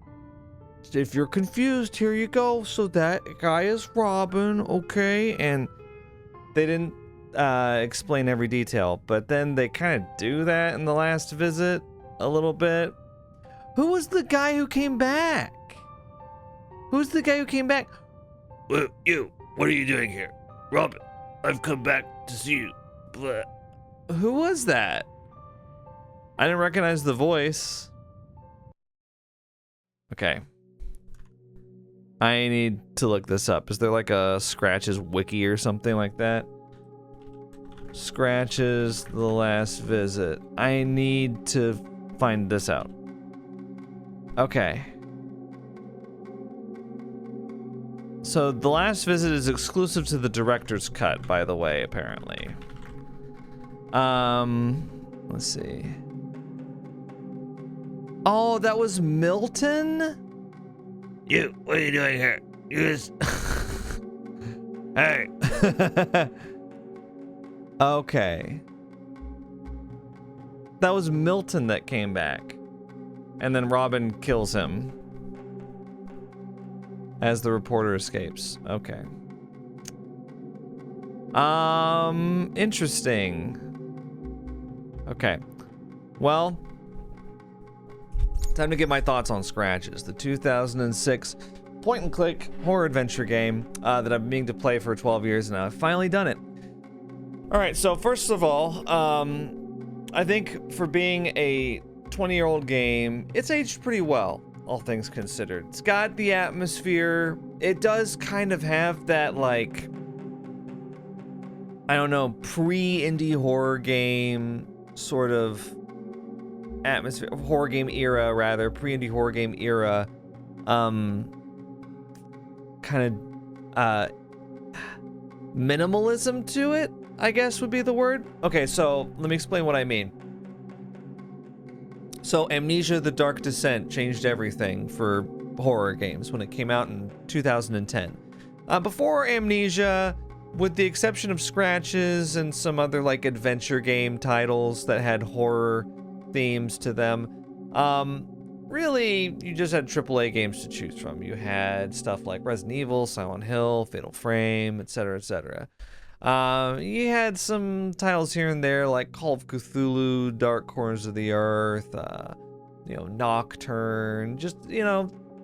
if you're confused, here you go. So that guy is Robin, okay? And they didn't explain every detail, but then they kind of do that in the last visit a little bit. Who was the guy who came back? Who's the guy who came back? Well, you, what are you doing here? Robin, I've come back to see you. Blah. Who was that? I didn't recognize the voice. Okay. I need to look this up. Is there like a Scratches wiki or something like that? Scratches the last visit. I need to find this out. Okay. So the last visit is exclusive to the director's cut, by the way, apparently. Let's see. Oh, that was Milton? You, what are you doing here? You just... Hey. Okay. That was Milton that came back. And then Robin kills him as the reporter escapes. Okay. Interesting. Okay. Well, time to get my thoughts on Scratches, the 2006 point-and-click horror adventure game that I've been meaning to play for 12 years now. I've finally done it. All right, so first of all, I think for being a 20-year-old game, it's aged pretty well, all things considered. It's got the atmosphere. It does kind of have that, like, I don't know, pre-indie horror game sort of atmosphere, horror game era, rather, pre-indie horror game era, kind of, minimalism to it, I guess would be the word. Okay, so let me explain what I mean. So Amnesia: The Dark Descent changed everything for horror games when it came out in 2010. Before Amnesia, with the exception of Scratches and some other like adventure game titles that had horror themes to them, really you just had AAA games to choose from. You had stuff like Resident Evil, Silent Hill, Fatal Frame, etc., etc. You had some titles here and there like Call of Cthulhu, Dark Corners of the Earth, Nocturne, just,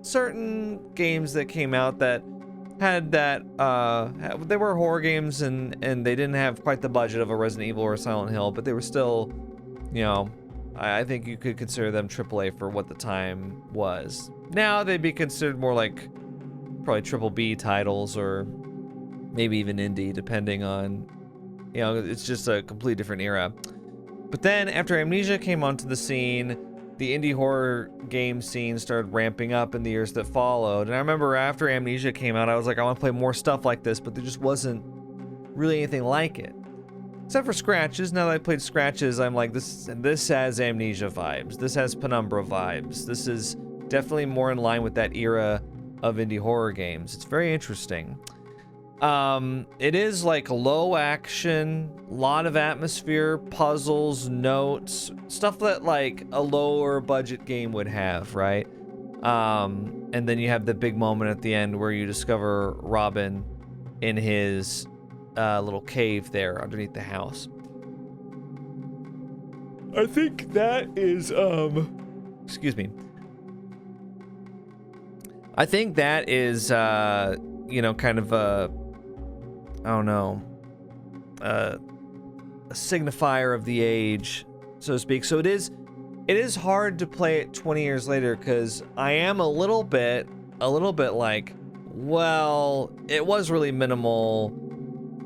certain games that came out that had that, they were horror games and they didn't have quite the budget of a Resident Evil or a Silent Hill, but they were still, I think you could consider them AAA for what the time was. Now they'd be considered more like probably triple B titles or maybe even indie, depending on, it's just a completely different era. But then after Amnesia came onto the scene, the indie horror game scene started ramping up in the years that followed. And I remember after Amnesia came out, I was like, I want to play more stuff like this, but there just wasn't really anything like it. Except for Scratches. Now that I played Scratches, I'm like, this has Amnesia vibes. This has Penumbra vibes. This is definitely more in line with that era of indie horror games. It's very interesting. It is like low action, lot of atmosphere, puzzles, notes, stuff that like a lower budget game would have, right? And then you have the big moment at the end where you discover Robin in his little cave there underneath the house. I think that is, excuse me. I think that is, kind of a, I don't know, a signifier of the age, so to speak. So it is hard to play it 20 years later, because I am a little bit like, well, it was really minimal,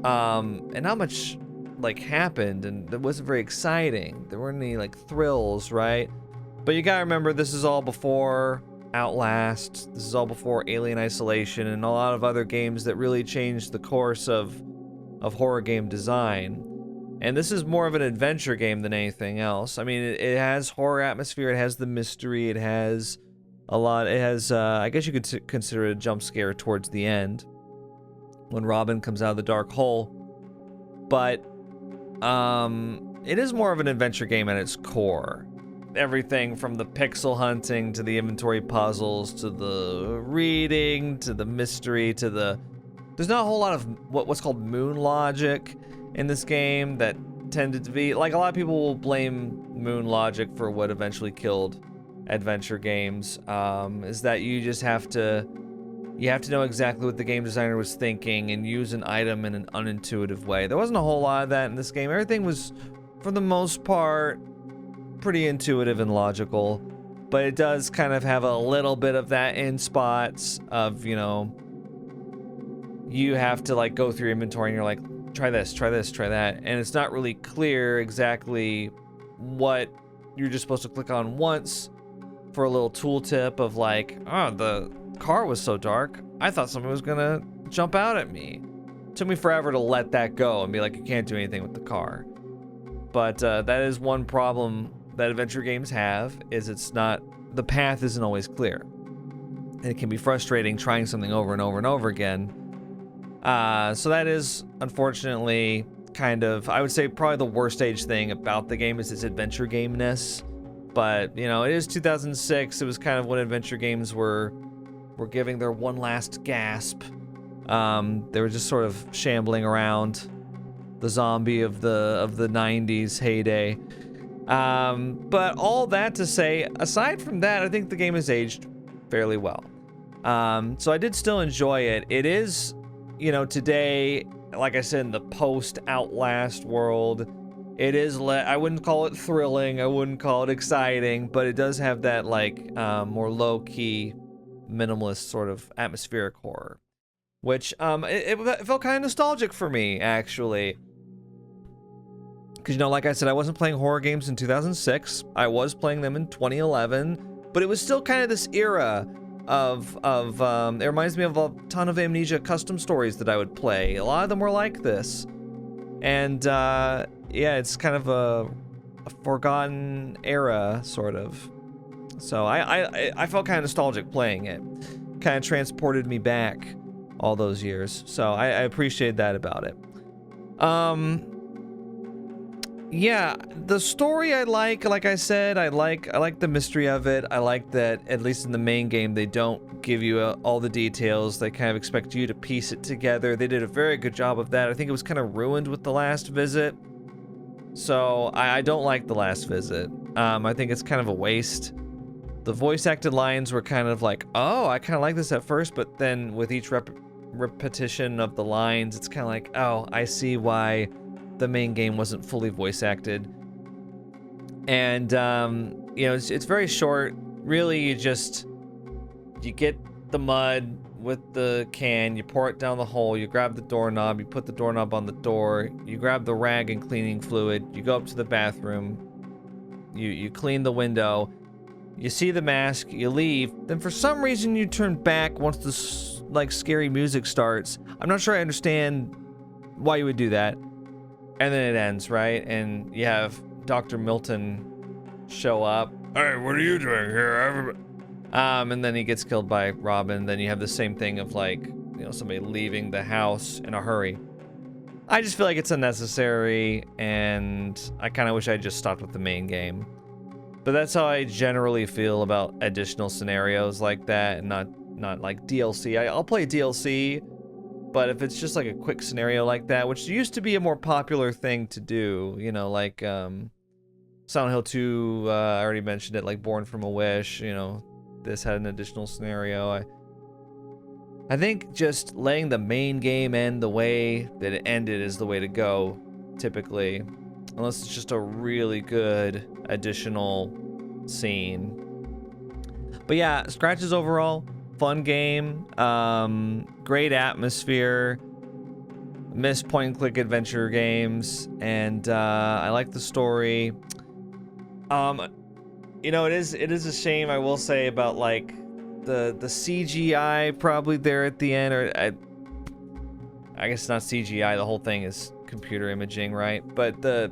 and not much like happened, and it wasn't very exciting. There weren't any like thrills, right? But you gotta remember, this is all before Outlast, this is all before Alien Isolation and a lot of other games that really changed the course of horror game design. And this is more of an adventure game than anything else. I mean, it has horror atmosphere, it has the mystery, it has a lot, it has, I guess you could consider it a jump scare towards the end when Robin comes out of the dark hole. But it is more of an adventure game at its core. Everything from the pixel hunting to the inventory puzzles to the reading to the mystery to the... There's not a whole lot of what's called moon logic in this game that tended to be... Like, a lot of people will blame moon logic for what eventually killed adventure games, is that you just have to... You have to know exactly what the game designer was thinking and use an item in an unintuitive way. There wasn't a whole lot of that in this game. Everything was, for the most part, pretty intuitive and logical. But it does kind of have a little bit of that in spots of, you know, you have to like go through your inventory and you're like, try this, try this, try that. And it's not really clear exactly what you're just supposed to click on once for a little tooltip of like, oh, the car was so dark, I thought somebody was gonna jump out at me. Took me forever to let that go and be like, you can't do anything with the car. But that is one problem that adventure games have, is it's not, the path isn't always clear. And it can be frustrating trying something over and over and over again. So that is, unfortunately, kind of, I would say probably the worst stage thing about the game is its adventure gameness. But, you know, it is 2006, it was kind of when adventure games were giving their one last gasp. They were just sort of shambling around, the zombie of the 90s heyday. But all that to say, aside from that, I think the game has aged fairly well. So I did still enjoy it. It is, you know, today, like I said, in the post-Outlast world, it is, I wouldn't call it thrilling, I wouldn't call it exciting, but it does have that, like, more low-key, minimalist sort of atmospheric horror, which it felt kind of nostalgic for me, actually, because, you know, like I said, I wasn't playing horror games in 2006. I was playing them in 2011, but it was still kind of this era of it reminds me of a ton of Amnesia custom stories that I would play. A lot of them were like this, and yeah, it's kind of a forgotten era, sort of. So I felt kind of nostalgic playing it. Kind of transported me back all those years. So I appreciate that about it. Yeah, the story I like I said, I like the mystery of it. I like that, at least in the main game, they don't give you all the details. They kind of expect you to piece it together. They did a very good job of that. I think it was kind of ruined with The Last Visit. So I don't like The Last Visit. I think it's kind of a waste. The voice acted lines were kind of like, oh, I kind of like this at first, but then with each repetition of the lines, it's kind of like, oh, I see why the main game wasn't fully voice acted. And, you know, it's very short. Really, you get the mud with the can, you pour it down the hole, you grab the doorknob, you put the doorknob on the door, you grab the rag and cleaning fluid, you go up to the bathroom, you clean the window, you see the mask, you leave, then for some reason you turn back once the like scary music starts. I'm not sure I understand why you would do that. And then it ends, right? And you have Dr. Milton show up. Hey, what are you doing here? And then he gets killed by Robin. Then you have the same thing of, like, you know, somebody leaving the house in a hurry. I just feel like it's unnecessary, and I kind of wish I just stopped with the main game. But that's how I generally feel about additional scenarios like that, and not like DLC. I'll play DLC, but if it's just like a quick scenario like that, which used to be a more popular thing to do, you know, like Silent Hill 2, I already mentioned it, like Born from a Wish, you know, this had an additional scenario. I think just letting the main game end the way that it ended is the way to go, typically. Unless it's just a really good additional scene. But yeah, Scratches overall, fun game, great atmosphere, miss point-and-click adventure games, and I like the story. You know, it is a shame, I will say, about like the CGI probably there at the end, or I guess it's not CGI, the whole thing is computer imaging, right? But the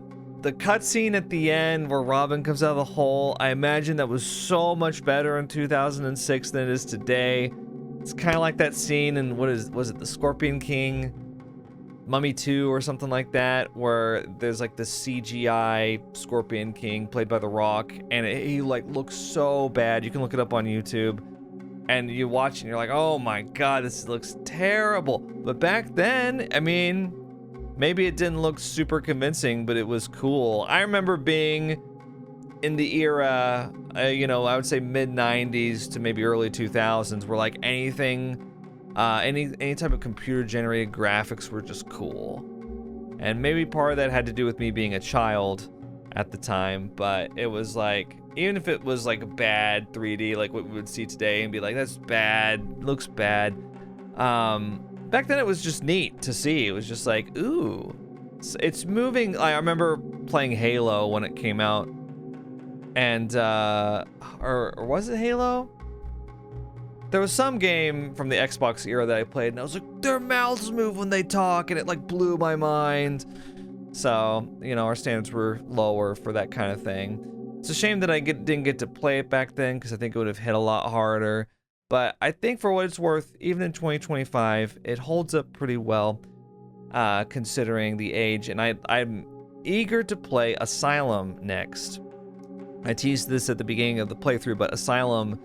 cutscene at the end where Robin comes out of the hole, I imagine that was so much better in 2006 than it is today. It's kind of like that scene in, was it The Scorpion King? Mummy 2 or something like that, where there's like this CGI Scorpion King played by The Rock, and he like looks so bad. You can look it up on YouTube, and you watch and you're like, oh my god, this looks terrible. But back then, I mean, maybe it didn't look super convincing, but it was cool. I remember being in the era, you know, I would say mid 90s to maybe early 2000s, where like anything, any type of computer generated graphics were just cool. And maybe part of that had to do with me being a child at the time, but it was like, even if it was like bad 3D, like what we would see today and be like, that's bad, looks bad. Back then it was just neat to see. It was just like, ooh, it's moving. I remember playing Halo when it came out, and or was it Halo? There was some game from the Xbox era that I played, and I was like, their mouths move when they talk, and it like blew my mind. So, you know, our standards were lower for that kind of thing. It's a shame that I didn't get to play it back then, because I think it would have hit a lot harder. But I think for what it's worth, even in 2025, it holds up pretty well, considering the age. And I'm eager to play Asylum next. I teased this at the beginning of the playthrough, but Asylum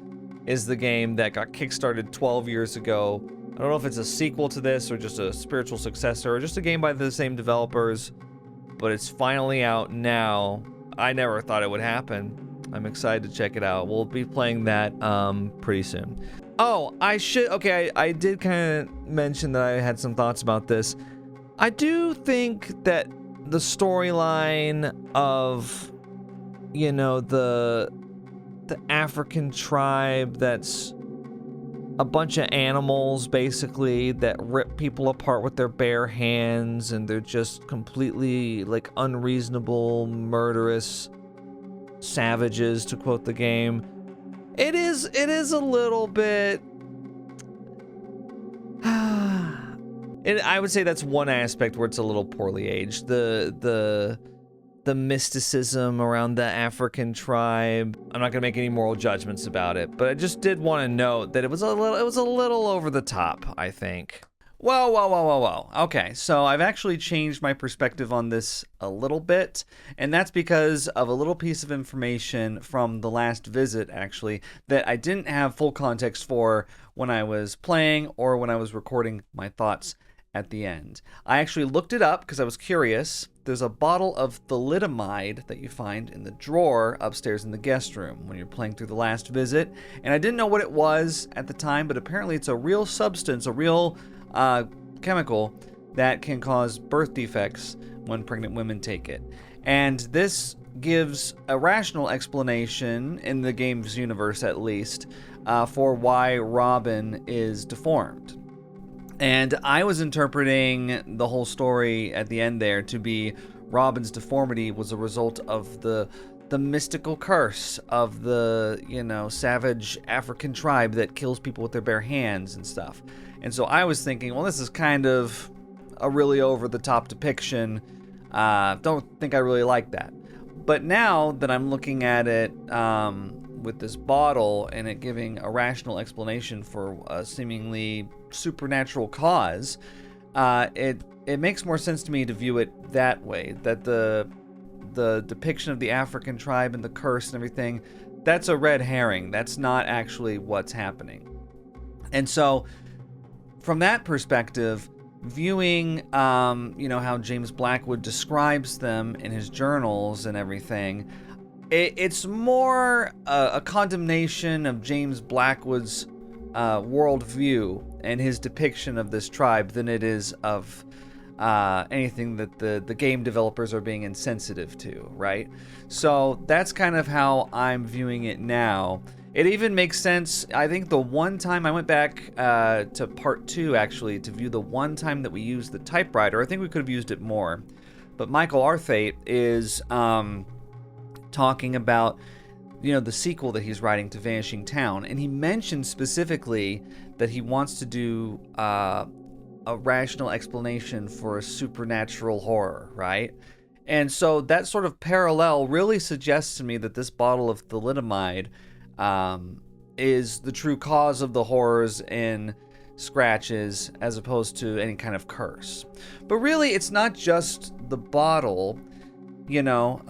is the game that got kickstarted 12 years ago. I don't know if it's a sequel to this or just a spiritual successor or just a game by the same developers, but it's finally out now. I never thought it would happen. I'm excited to check it out. We'll be playing that pretty soon. Oh, I did kind of mention that I had some thoughts about this. I do think that the storyline of, you know, the African tribe that's a bunch of animals basically that rip people apart with their bare hands, and they're just completely like unreasonable, murderous savages, to quote the game. It is a little bit I would say that's one aspect where it's a little poorly aged. The mysticism around the African tribe. I'm not gonna make any moral judgments about it, but I just did want to note that it was a little over the top, I think. Whoa. Okay, so I've actually changed my perspective on this a little bit, and that's because of a little piece of information from the last visit, actually, that I didn't have full context for when I was playing or when I was recording my thoughts at the end. I actually looked it up because I was curious. There's a bottle of thalidomide that you find in the drawer upstairs in the guest room when you're playing through the last visit, and I didn't know what it was at the time, but apparently it's a real substance, a real chemical that can cause birth defects when pregnant women take it. And this gives a rational explanation, in the game's universe at least, for why Robin is deformed. And I was interpreting the whole story at the end there to be Robin's deformity was a result of the mystical curse of the, you know, savage African tribe that kills people with their bare hands and stuff. And so I was thinking, well, this is kind of a really over-the-top depiction. Don't think I really like that. But now that I'm looking at it with this bottle and it giving a rational explanation for a seemingly supernatural cause, it makes more sense to me to view it that way, that the depiction of the African tribe and the curse and everything, that's a red herring. That's not actually what's happening. And so from that perspective, viewing you know, how James Blackwood describes them in his journals and everything, it's more a condemnation of James Blackwood's worldview and his depiction of this tribe than it is of anything that the game developers are being insensitive to, right? So that's kind of how I'm viewing it now. It even makes sense. I think the one time I went back to part 2, actually, to view the one time that we used the typewriter. I think we could have used it more. But Michael Arthate is talking about, you know, the sequel that he's writing to Vanishing Town, and he mentioned specifically that he wants to do a rational explanation for a supernatural horror, right? And so that sort of parallel really suggests to me that this bottle of thalidomide is the true cause of the horrors in scratches as opposed to any kind of curse. But really, it's not just the bottle, you know,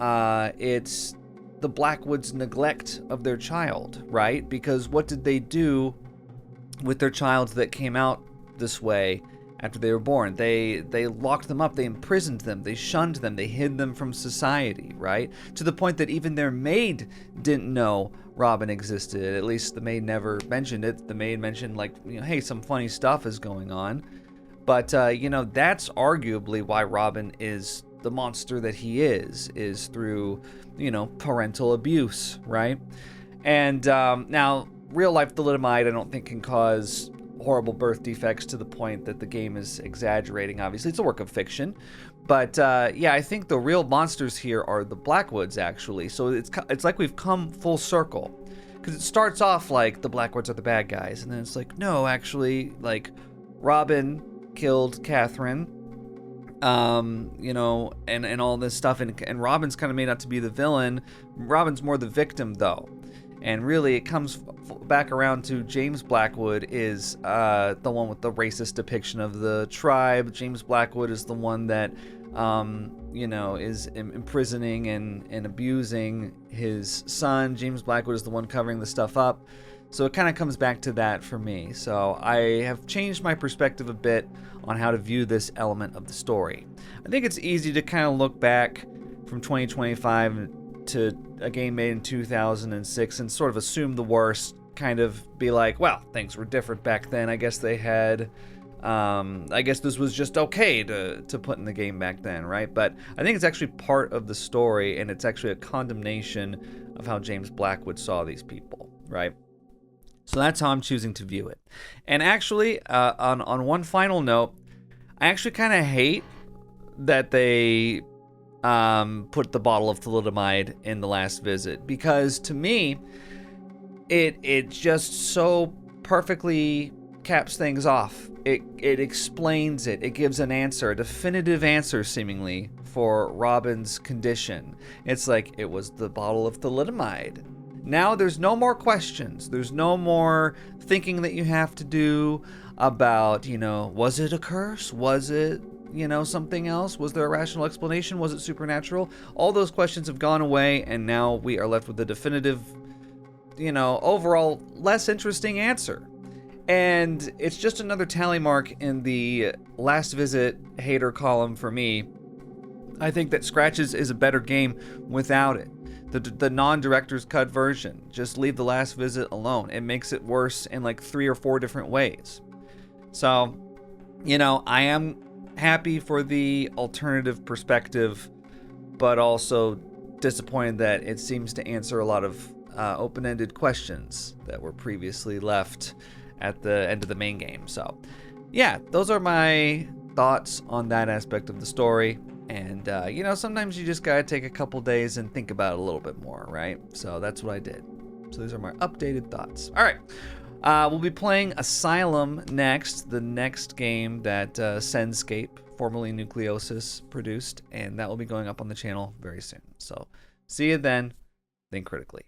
it's the Blackwood's neglect of their child, right? Because what did they do with their child that came out this way after they were born? They locked them up, they imprisoned them, they shunned them, they hid them from society, right? To the point that even their maid didn't know Robin existed. At least the maid never mentioned it. The maid mentioned, like, you know, hey, some funny stuff is going on. But, you know, that's arguably why Robin is the monster that he is through, you know, parental abuse, right? And now, real life thalidomide, I don't think can cause horrible birth defects to the point that the game is exaggerating. Obviously, it's a work of fiction. But, yeah, I think the real monsters here are the Blackwoods, actually. So it's like we've come full circle. Because it starts off like the Blackwoods are the bad guys. And then it's like, no, actually, like, Robin killed Catherine. You know, and all this stuff. And Robin's kind of made out to be the villain. Robin's more the victim, though. And really, it comes back around to James Blackwood is the one with the racist depiction of the tribe. James Blackwood is the one that, you know, is imprisoning and abusing his son. James Blackwood is the one covering the stuff up. So it kind of comes back to that for me. So I have changed my perspective a bit on how to view this element of the story. I think it's easy to kind of look back from 2025 to a game made in 2006 and sort of assume the worst, kind of be like, well, things were different back then. I guess they had, I guess this was just okay to put in the game back then, right? But I think it's actually part of the story, and it's actually a condemnation of how James Blackwood saw these people, right? So that's how I'm choosing to view it. And actually, on one final note, I actually kind of hate that they put the bottle of thalidomide in the last visit, because to me, it just so perfectly caps things off. It explains it. It gives an answer, a definitive answer, seemingly, for Robin's condition. It's like, it was the bottle of thalidomide. Now there's no more questions. There's no more thinking that you have to do about, you know, was it a curse? Was it, you know, something else? Was there a rational explanation? Was it supernatural? All those questions have gone away, and now we are left with a definitive, you know, overall less interesting answer. And it's just another tally mark in the last visit hater column for me. I think that Scratches is a better game without it. The non-director's cut version. Just leave the last visit alone. It makes it worse in like 3 or 4 different ways. So, you know, I am happy for the alternative perspective, but also disappointed that it seems to answer a lot of open-ended questions that were previously left at the end of the main game. So, yeah, those are my thoughts on that aspect of the story. And, you know, sometimes you just gotta take a couple days and think about it a little bit more, right? So that's what I did. So these are my updated thoughts. All right. We'll be playing Asylum next, the next game that Senscape, formerly Nucleosis, produced. And that will be going up on the channel very soon. So see you then. Think critically.